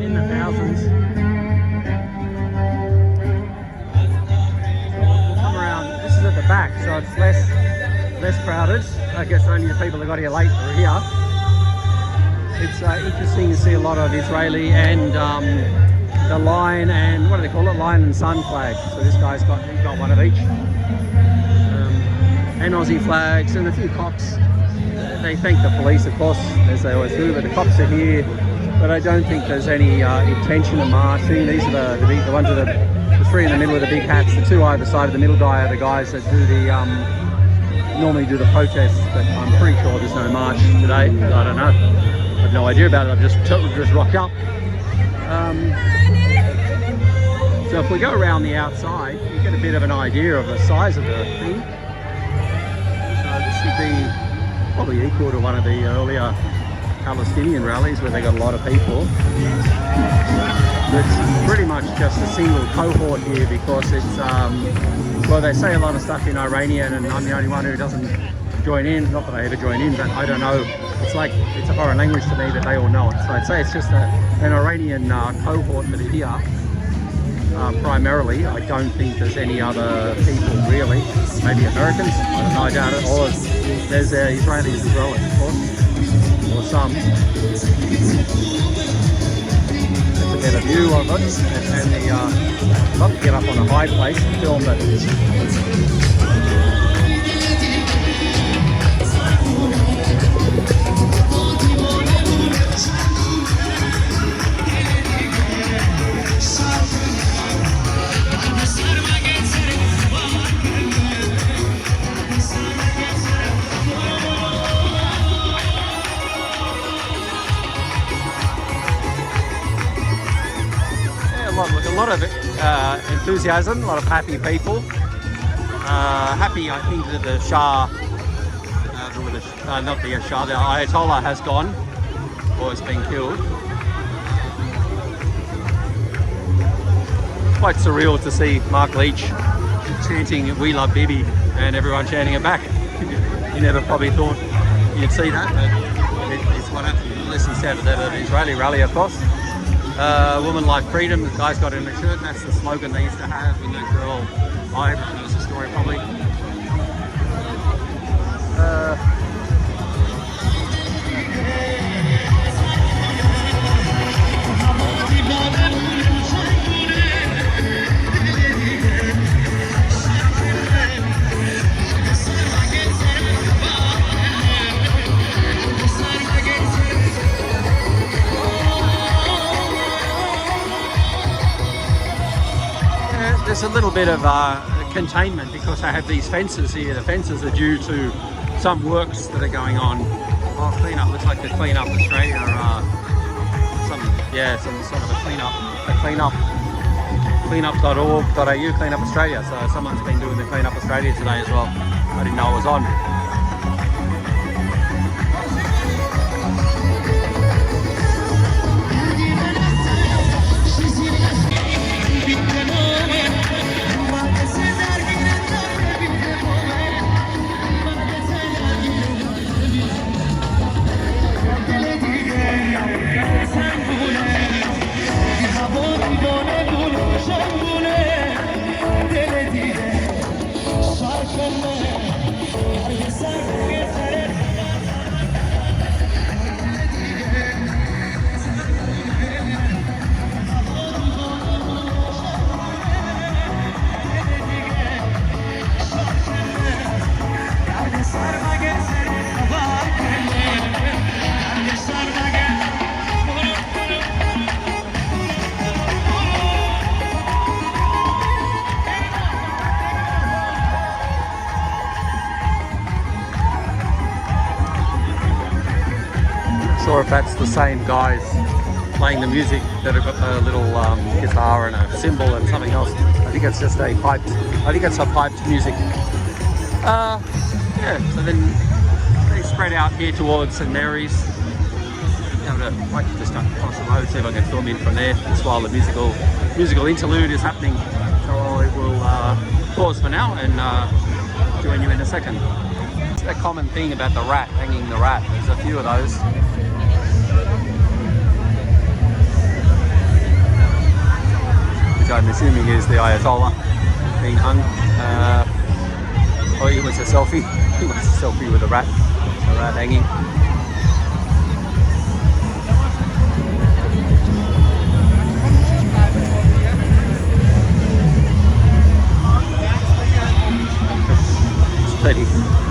In the thousands. At the back, so it's less crowded. I guess only the people that got here late are here. It's interesting to see a lot of Israeli and the lion and what do they call it? Lion and sun flag. So this guy's got one of each. And Aussie flags and a few cops. They thank the police, of course, as they always do, but the cops are here. But I don't think there's any intention of marching. These are the ones that are the three in the middle with the big hats. The two either side of the middle guy are the guys that do the normally do the protests, but I'm pretty sure there's no march today. I don't know. I have no idea about it. I've just rocked up. So if we go around the outside, you get a bit of an idea of the size of the thing. So this would be probably equal to one of the earlier Palestinian rallies where they got a lot of people. It's pretty much just a single cohort here because it's, well, they say a lot of stuff in Iranian and I'm the only one who doesn't join in. Not that I ever join in, but I don't know. It's like, it's a foreign language to me, but they all know it. So I'd say it's just an Iranian cohort that are here. Primarily, I don't think there's any other people really. Maybe Americans, I don't know, I doubt it. Or there's Israelis as well, of course, or some. It's a get a view of it and the I'd love to get up on a high place and film it. A lot of enthusiasm, a lot of happy people. Happy, I think, that the Shah, not the Shah, the Ayatollah has gone or has been killed. Quite surreal to see Mark Leach chanting "We love Bibi" and everyone chanting it back. You never probably thought you'd see that, but it's what happened. Listen to that at an Israeli rally, of course. Woman Life Freedom, the guy's got it in a shirt, that's the slogan they used to have when that girl died. That was the story probably. There's a little bit of containment because I have these fences here. The fences are due to some works that are going on. Oh, clean up, looks like the Clean Up Australia, some sort of a cleanup.org.au, Clean Up Australia. So someone's been doing the Clean Up Australia today as well. I didn't know it was on. If that's the same guys playing the music that have got a little guitar and a cymbal and something else. I think it's just a piped. I think it's a piped music. Yeah. So then they spread out here towards St Mary's. I might just cross the road, see if I can film in from there. Just while the musical interlude is happening. So I will pause for now and join you in a second. It's a common thing about the rat, hanging the rat. There's a few of those. Which I'm assuming is the Ayatollah being hung. Oh, he was a selfie. He was a selfie with a rat hanging.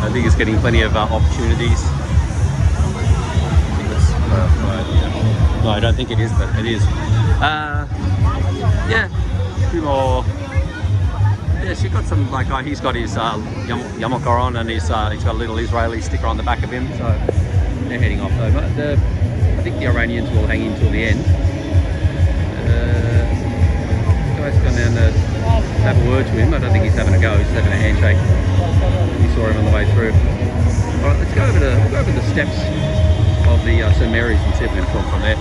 I think it's getting plenty of opportunities. No, I don't think it is, but it is. Yeah, a few more. Yeah, she's got some, like, he's got his yarmulke on, and he's got a little Israeli sticker on the back of him, so they're heading off though. But I think the Iranians will hang in till the end. Guy's gone down to have a word to him. I don't think he's having a go, he's having a handshake. We saw him on the way through. Alright, let's go over the steps of the St Mary's and see if we can film from there.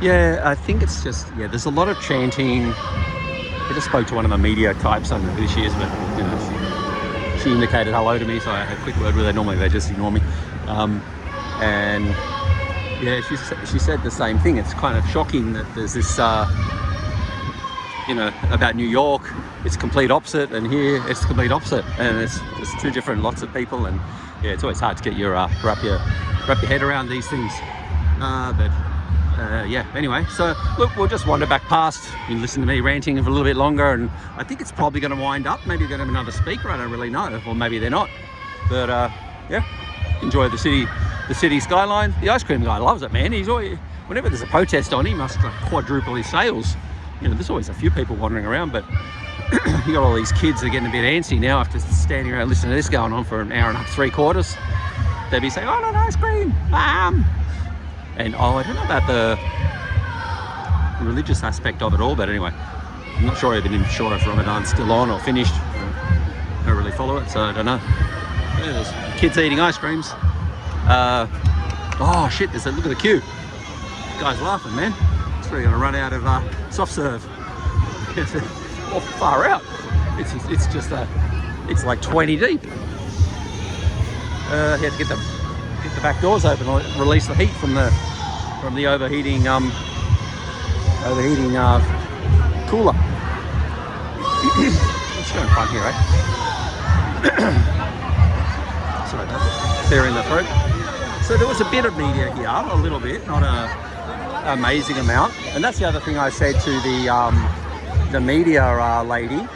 Yeah, I think it's just, yeah, there's a lot of chanting. I just spoke to one of the media types, I don't know who she is, but you know, she indicated hello to me, so I had a quick word with her. Normally they just ignore me. And yeah, she said the same thing. It's kind of shocking that there's this, you know, about New York, it's complete opposite, and here it's complete opposite, and it's two different lots of people, and yeah, it's always hard to get your wrap your head around these things. Yeah, anyway, so look, we'll just wander back past. You can listen to me ranting for a little bit longer, and I think it's probably going to wind up. Maybe they're going to have another speaker, I don't really know, or maybe they're not. But yeah, enjoy the city skyline. The ice cream guy loves it, man. He's always, whenever there's a protest on, he must quadruple his sales. You know, there's always a few people wandering around, but you got all these kids that are getting a bit antsy now after standing around listening to this going on for an hour and a half, 3/4. They'd be saying, "Oh, no, ice cream, Mom." And oh, I don't know about the religious aspect of it all, but anyway, I'm not sure even sure if Ramadan's still on or finished. I don't really follow it, so I don't know. Yeah, there's kids eating ice creams. Oh shit, look at the queue. This guy's laughing, man. It's really gonna run out of soft serve. Oh, far out. It's just it's like 20 deep. Had to get the back doors open, release the heat from the overheating cooler. Let's go in front here, right? Sorry, clear in the throat. So there was a bit of media here, a little bit, not a amazing amount. And that's the other thing I said to the media lady,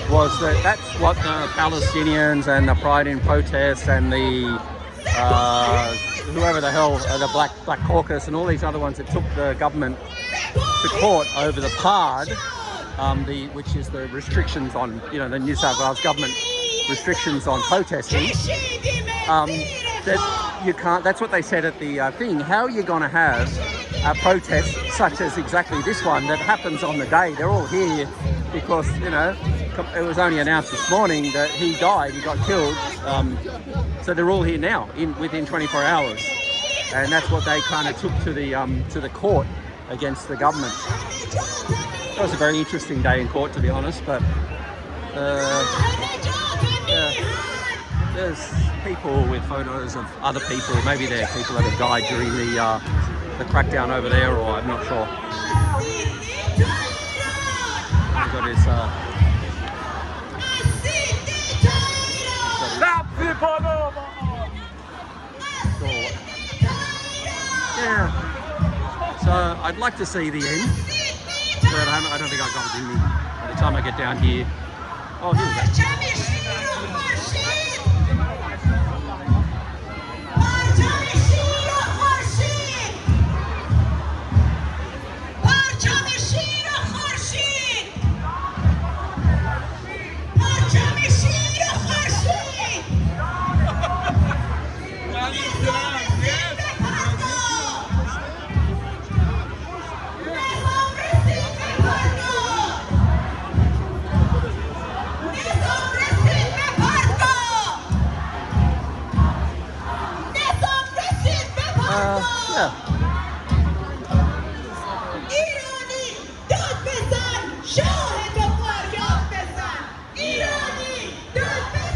was that that's what the Palestinians and the Pride in Protest and the whoever the hell, the Black Caucus and all these other ones that took the government to court over the PARD, which is the restrictions on, you know, the New South Wales government restrictions on protesting. That you can't. That's what they said at the thing. How are you going to have a protest such as exactly this one that happens on the day? They're all here because, you know, it was only announced this morning that he died, he got killed. So they're all here now, within 24 hours, and that's what they kind of took to the court against the government. It was a very interesting day in court, to be honest. But yeah, there's people with photos of other people. Maybe they're people that have died during the crackdown over there, or I'm not sure. He's got his. Yeah, so I'd like to see the end, but I don't think I've got to do by the time I get down here. Oh, here we go.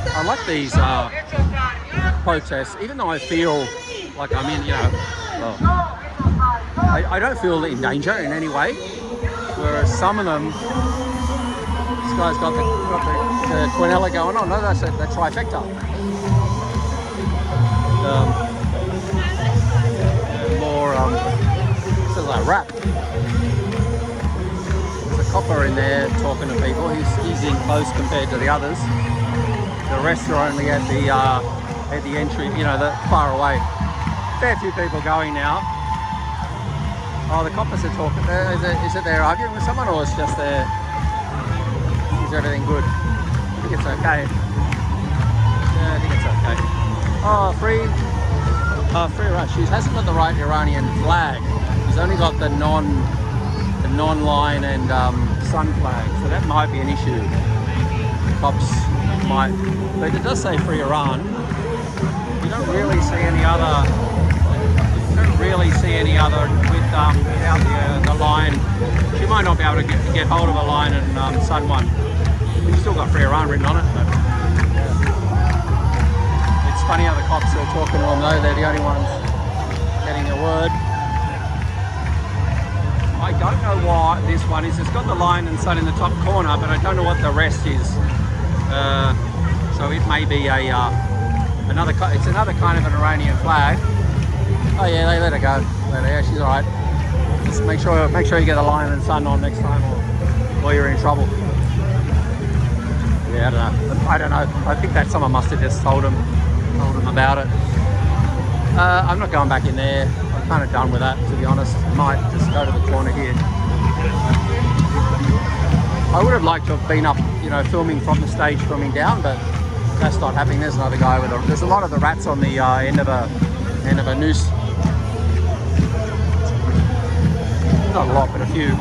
I like these protests, even though I feel like I'm in, you know, I don't feel in danger in any way. Whereas some of them, this guy's got the Quinella going on. No, that's the trifecta. More, this is like rap. There's a copper in there talking to people. He's in close compared to the others. The rest are only at the entry, you know, the far away. Fair few people going now. Oh, the coppers are talking. Is it they're arguing with someone, or is just their? Is everything good? I think it's okay. Yeah, I think it's okay. Oh, free rush. He hasn't got the right Iranian flag. He's only got the non-line and sun flag, so that might be an issue. Cops might, but it does say free Iran. You don't really see any other. You don't really see any other without the Lion. She might not be able to get hold of a Lion and Sun one. We've still got Free Iran written on it, but it's funny how the cops are talking to them though. They're the only ones getting a word. I don't know why this one is. It's got the Lion and Sun in the top corner, but I don't know what the rest is. So it may be another. It's another kind of an Iranian flag. Oh yeah, they let her go. Yeah, she's all right. Just make sure you get the Lion and Sun on next time, or you're in trouble. Yeah, I don't know. I think that someone must have just told them about it. I'm not going back in there. I'm kind of done with that, to be honest. I might just go to the corner here. I would have liked to have been up, you know, filming from the stage, filming down, but that's not happening. There's another guy with there's a lot of the rats on the end of a noose. Not a lot, but a few.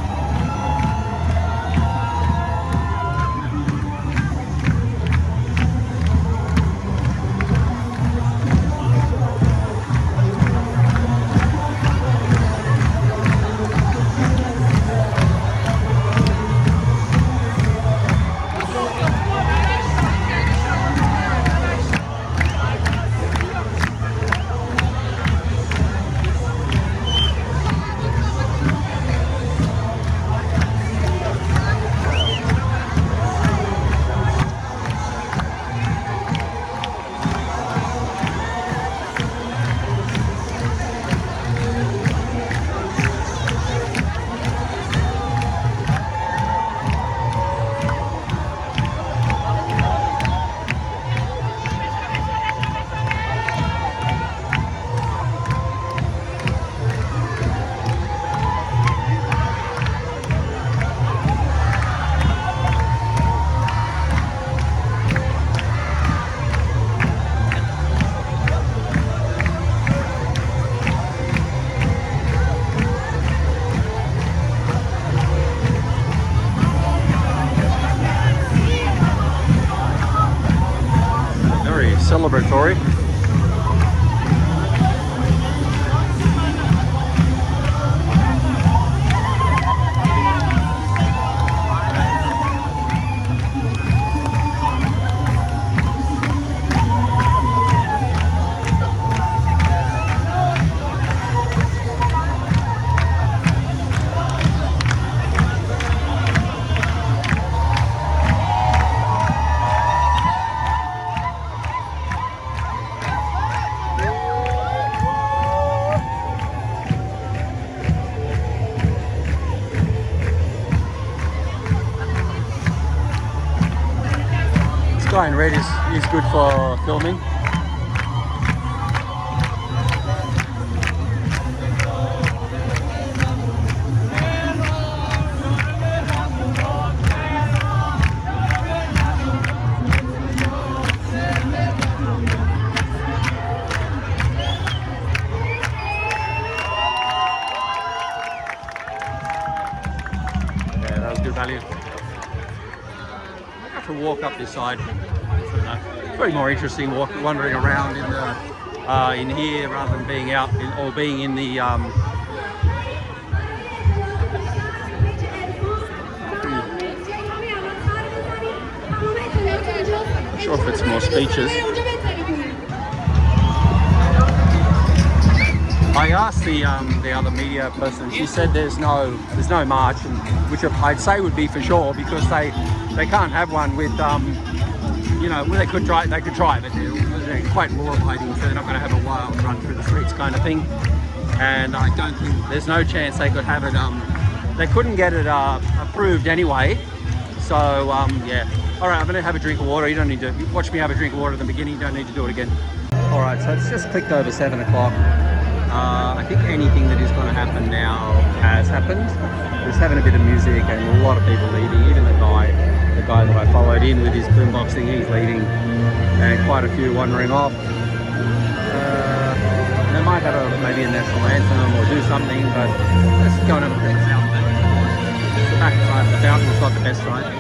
Celebratory. Guy in red is good for filming. Yeah, that was good value. I have to walk up this side. It's very more interesting wandering around in here rather than being out or being in the I'm not sure if it's more speeches. I asked the other media person. She said there's no march, which I'd say would be for sure, because they can't have one with you know, well, they could try, but they're quite law-abiding, so they're not going to have a wild run through the streets kind of thing. And I don't think there's no chance they could have it. They couldn't get it approved anyway. So yeah. All right, I'm going to have a drink of water. You don't need to watch me have a drink of water at the beginning. You don't need to do it again. All right, so it's just clicked over 7 o'clock. I think anything that is going to happen now has happened. Just having a bit of music and a lot of people leaving. Even the guy that I followed in with his boombox thing, he's leaving, and quite a few wandering off. They might have maybe a national anthem or do something, but let's go and have a quick sound. The back side of the fountain is not the best side.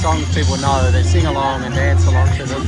songs people know, they sing along and dance along to them.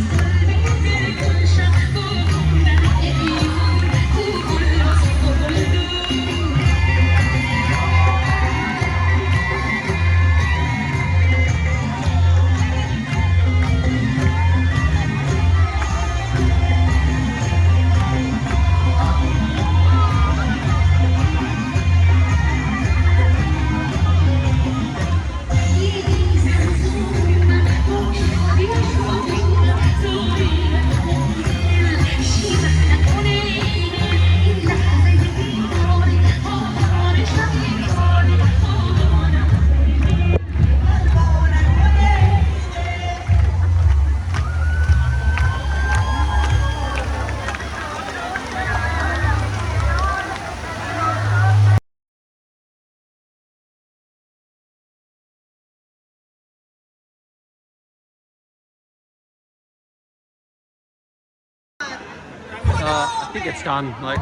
I think it's done. Like,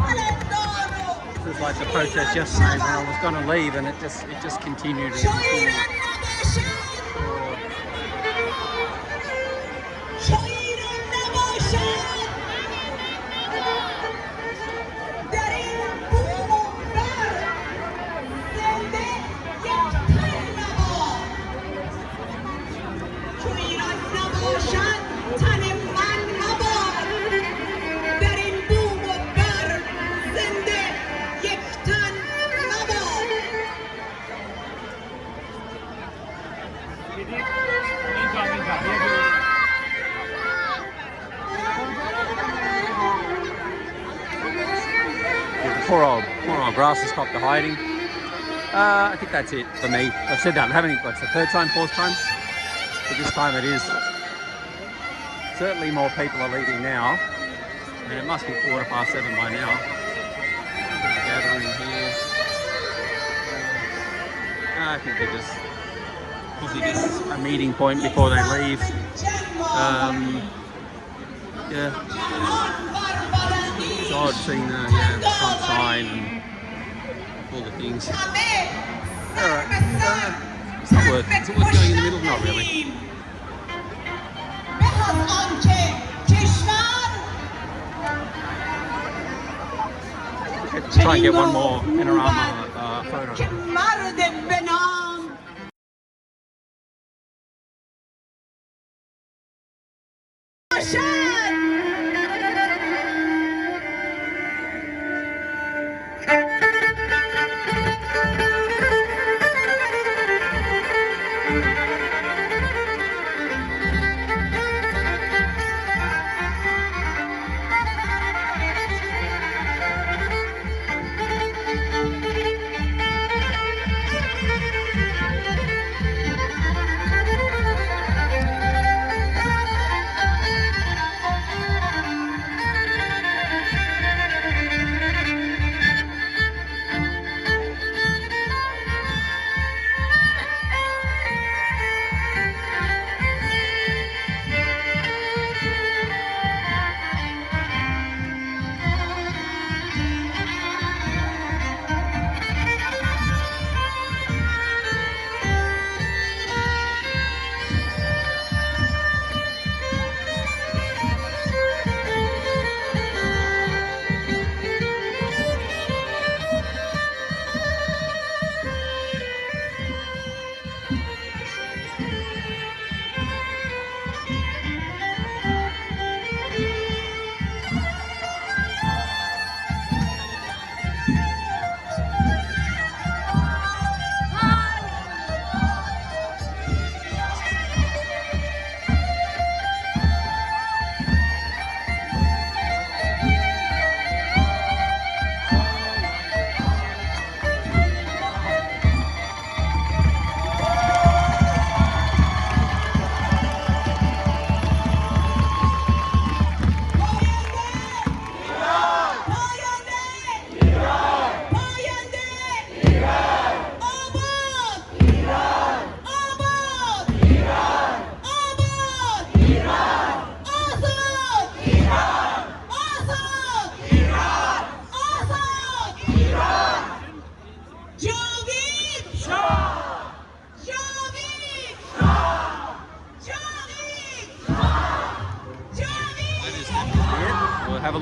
this was like the protest yesterday when I was going to leave, and it just continued and continued. Poor old grass has stopped the hiding. I think that's it for me. I've said that I'm having, what's the third time, fourth time? But this time it is. Certainly more people are leaving now. And it must be 7:15 by now. Gathering here. I think they're just, probably just a meeting point before they leave. Yeah. It's odd seeing the front sign and all the things. Alright, it's not worth going in the middle? Not really. Let's try and get one more panorama photo.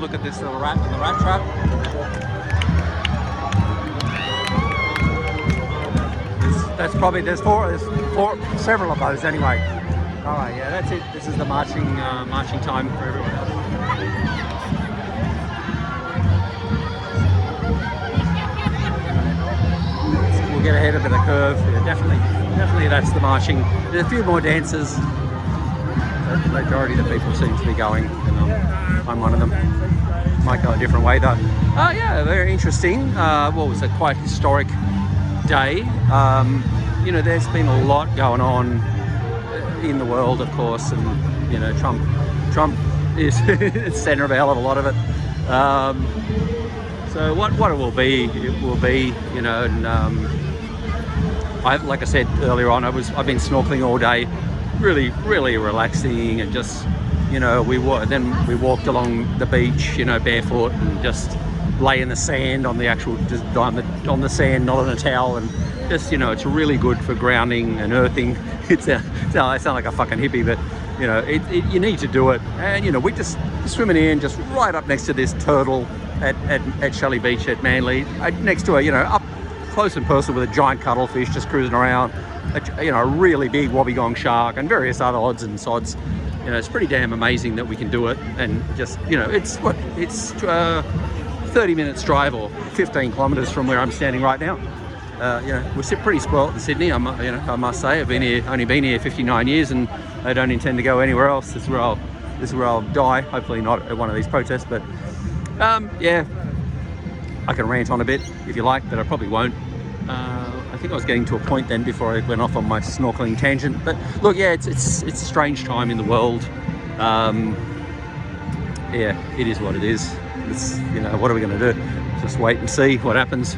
look at this little rat in the rat trap. That's probably, there's several of those anyway. All right, yeah, that's it. This is the marching time for everyone else. We'll get ahead of the curve. Yeah, definitely that's the marching. There's a few more dancers. The majority of the people seem to be going, and I'm one of them. Might go a different way though. Yeah, very interesting. Well, it was a quite historic day. You know, there's been a lot going on in the world, of course, and you know, Trump is the center of a hell of a lot of it. So what it will be, you know. And like I said earlier on, I've been snorkeling all day, really relaxing, and just, you know, we walked along the beach, you know, barefoot, and just lay in the sand on the actual, just on the sand, not on a towel, and just, you know, it's really good for grounding and earthing. I sound like a fucking hippie, but you know, you need to do it. And you know, we just swimming in, just right up next to this turtle at Shelley Beach at Manly, next to a, you know, up close and personal with a giant cuttlefish just cruising around, you know, a really big wobbegong shark and various other odds and sods. You know, it's pretty damn amazing that we can do it. And just, you know, it's 30 minutes drive or 15 kilometers from where I'm standing right now. You know, we're pretty spoilt in Sydney. I must say, I've only been here 59 years, and I don't intend to go anywhere else. This is where I'll die. Hopefully not at one of these protests, but yeah, I can rant on a bit if you like, but I probably won't. I think I was getting to a point then before I went off on my snorkeling tangent. But look, yeah, it's a strange time in the world. Yeah, it is what it is. It's, you know, what are we going to do? Just wait and see what happens.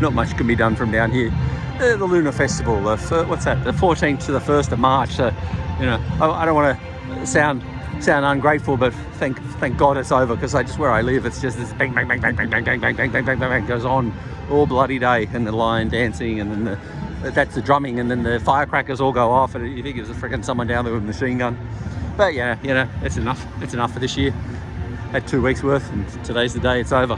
Not much can be done from down here. The Lunar Festival, what's that? The 14th to the 1st of March. You know, I don't want to sound ungrateful, but thank God it's over, because just where I live, it's just this bang bang bang bang bang bang bang bang bang bang bang bang goes on all bloody day, and the lion dancing, and then that's the drumming, and then the firecrackers all go off, and you think there's a freaking someone down there with a machine gun. But yeah, you know, it's enough. It's enough for this year. Had 2 weeks worth, and today's the day it's over.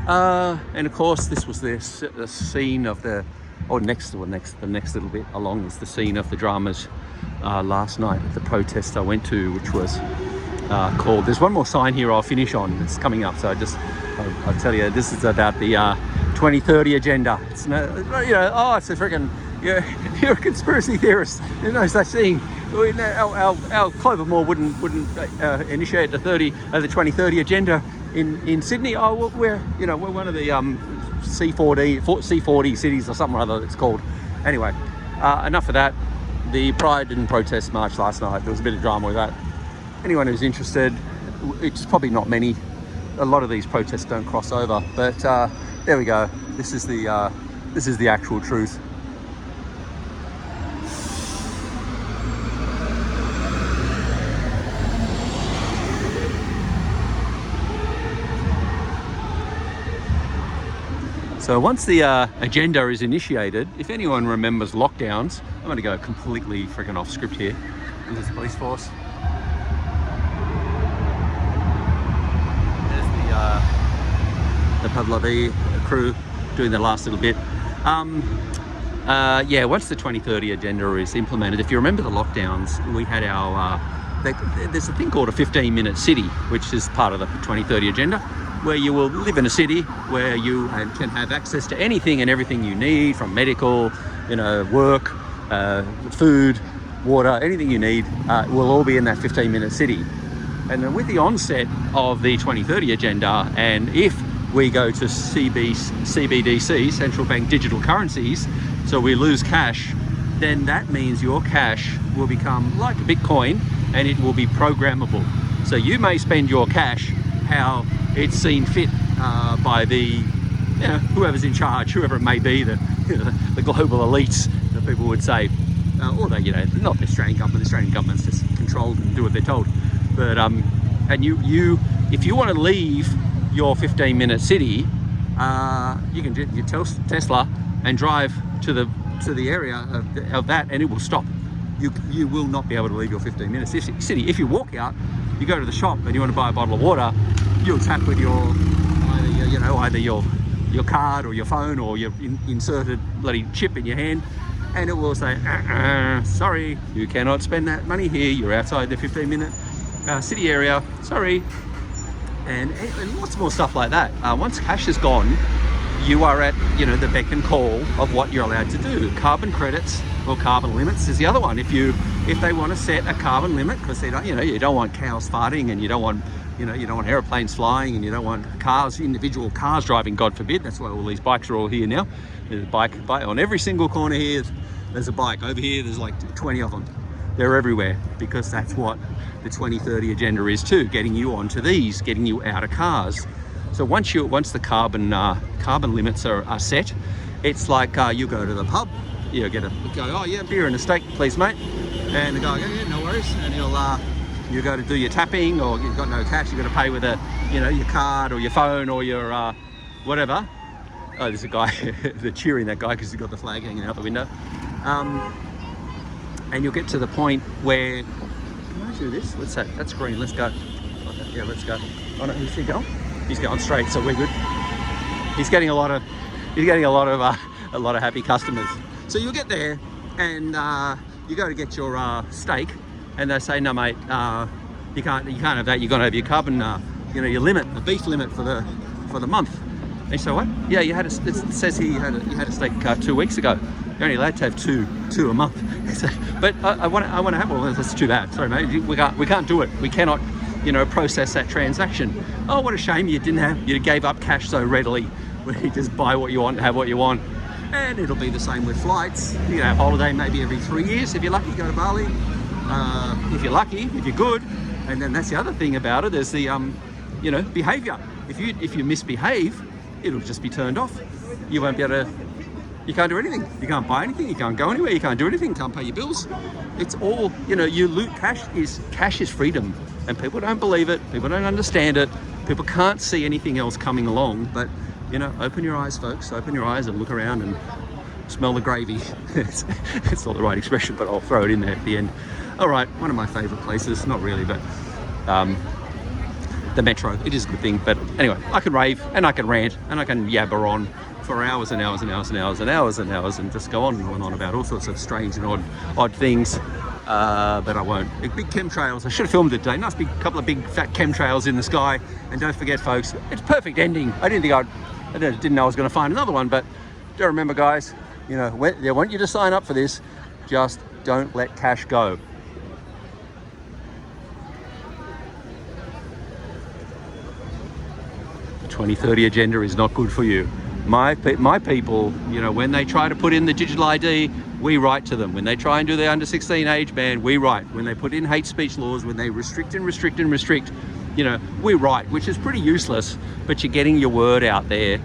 And of course, this was the scene of the next little bit along is the scene of the dramas last night at the protest I went to, which was called. There's one more sign here I'll finish on. It's coming up, so I'll tell you. This is about the 2030 agenda. It's no, you know, it's a freaking, you're a conspiracy theorist. There's no such thing. Our Clover Moore wouldn't initiate the 2030 agenda in Sydney. Oh, we're one of the C40 cities or something or other it's called. Anyway, enough of that. The Pride and Protest March last night, there was a bit of drama with that. Anyone who's interested, it's probably not many. A lot of these protests don't cross over, but there we go. This is the actual truth. So once the agenda is initiated, if anyone remembers lockdowns, I'm going to go completely freaking off script here. This is the police force. There's the Pahlavi crew doing their last little bit. Yeah, once the 2030 agenda is implemented, if you remember the lockdowns, we had our, there's a thing called a 15-minute city, which is part of the 2030 agenda, where you will live in a city where you can have access to anything and everything you need, from medical, work, food, water, anything you need, will all be in that 15-minute city. And then with the onset of the 2030 agenda, and if we go to CBDC, central bank digital currencies, so we lose cash, then that means your cash will become like a Bitcoin, and it will be programmable. So you may spend your cash how it's seen fit by the, whoever's in charge, whoever it may be, the global elites, that people would say, or they, not the Australian government. The Australian government's just controlled and do what they're told. But and you, if you want to leave your 15-minute city, you can get your Tesla and drive to the area of that, and it will stop. You will not be able to leave your 15-minute city. If you walk out, you go to the shop and you want to buy a bottle of water, you'll tap with either your card or your phone or your inserted bloody chip in your hand, and it will say, sorry, you cannot spend that money here. You're outside the 15-minute city area. Sorry. And lots more stuff like that. Once cash is gone, you are at the beck and call of what you're allowed to do. Carbon credits or carbon limits is the other one. If they want to set a carbon limit, because they don't, you don't want cows farting, and you don't want airplanes flying, and you don't want individual cars driving, God forbid. That's why all these bikes are all here now. There's a bike on every single corner here. There's a bike over here. There's like 20 of them. They're everywhere, because that's what the 2030 agenda is too, getting you onto these, getting you out of cars. So once the carbon limits are set, it's like you go to the pub, you go, oh yeah, beer and a steak please mate, and the guy goes, yeah, no worries, and you go to do your tapping, or you've got no cash, you've got to pay with your card or your phone or your whatever. Oh, there's a guy, they're cheering that guy because he's got the flag hanging out the window. And you'll get to the point where, can I do this? What's that? That's green, let's go. Yeah, let's go. Oh no, who's he going? He's going straight, so we're good. He's getting a lot of happy customers. So you'll get there, and you go to get your steak, and they say, no mate, you can't have that. You're gonna have your carbon, your limit, the beef limit for the month. And you say, what? Yeah, it says here you had a steak 2 weeks ago. You're only allowed to have two a month. But I want to have. Well, that's too bad. Sorry, mate. We can't do it. We cannot, process that transaction. Oh, what a shame you gave up cash so readily. Where you just buy what you want, have what you want. And it'll be the same with flights. You know, holiday maybe every 3 years if you're lucky. Go to Bali. If you're lucky, if you're good. And then that's the other thing about it is the behaviour. If you misbehave, it'll just be turned off. You won't be able to. You can't do anything. You can't buy anything. You can't go anywhere. You can't do anything. Can't pay your bills. It's all, you loot. Cash is freedom, and people don't believe it. People don't understand it. People can't see anything else coming along. But open your eyes, folks. Open your eyes and look around and smell the gravy. It's not the right expression, but I'll throw it in there at the end. All right, one of my favourite places. Not really, but the metro. It is a good thing. But anyway, I can rave and I can rant and I can yabber on for hours and hours and hours and hours and hours and hours and just go on and on about all sorts of strange and odd things, but I won't. Big chemtrails. I should have filmed it today. Nice big couple of big fat chemtrails in the sky. And don't forget, folks, it's perfect ending. I didn't know I was going to find another one, but do remember, guys, they want you to sign up for this. Just don't let cash go. The 2030 agenda is not good for you. My people, when they try to put in the digital ID, we write to them. When they try and do the under 16 age ban, we write. When they put in hate speech laws, when they restrict, we write, which is pretty useless, but you're getting your word out there.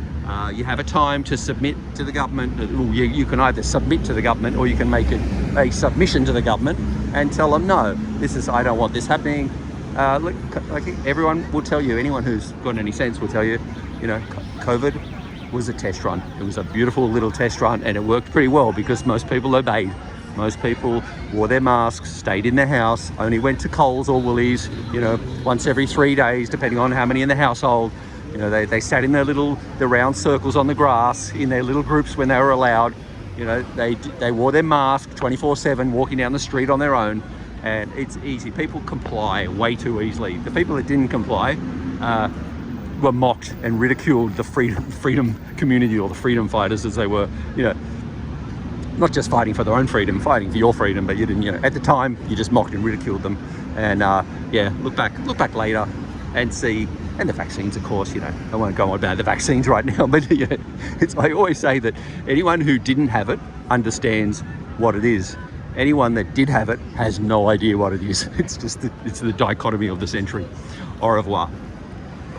You have a time to submit to the government. You can either submit to the government or you can make a submission to the government and tell them, no, I don't want this happening. Look, I think everyone will tell you, anyone who's got any sense will tell you, COVID was a test run. It was a beautiful little test run, and it worked pretty well because most people obeyed. Most people wore their masks, stayed in their house, only went to Coles or Woolies, once every 3 days, depending on how many in the household. They sat in the round circles on the grass in their little groups when they were allowed. They wore their mask 24/7, walking down the street on their own, and it's easy. People comply way too easily. The people that didn't comply were mocked and ridiculed, the freedom community, or the freedom fighters as they were, not just fighting for their own freedom, fighting for your freedom, but you didn't, at the time you just mocked and ridiculed them. And look back later and see, and the vaccines, of course, I won't go on about the vaccines right now, but I always say that anyone who didn't have it understands what it is. Anyone that did have it has no idea what it is. It's the dichotomy of the century. Au revoir.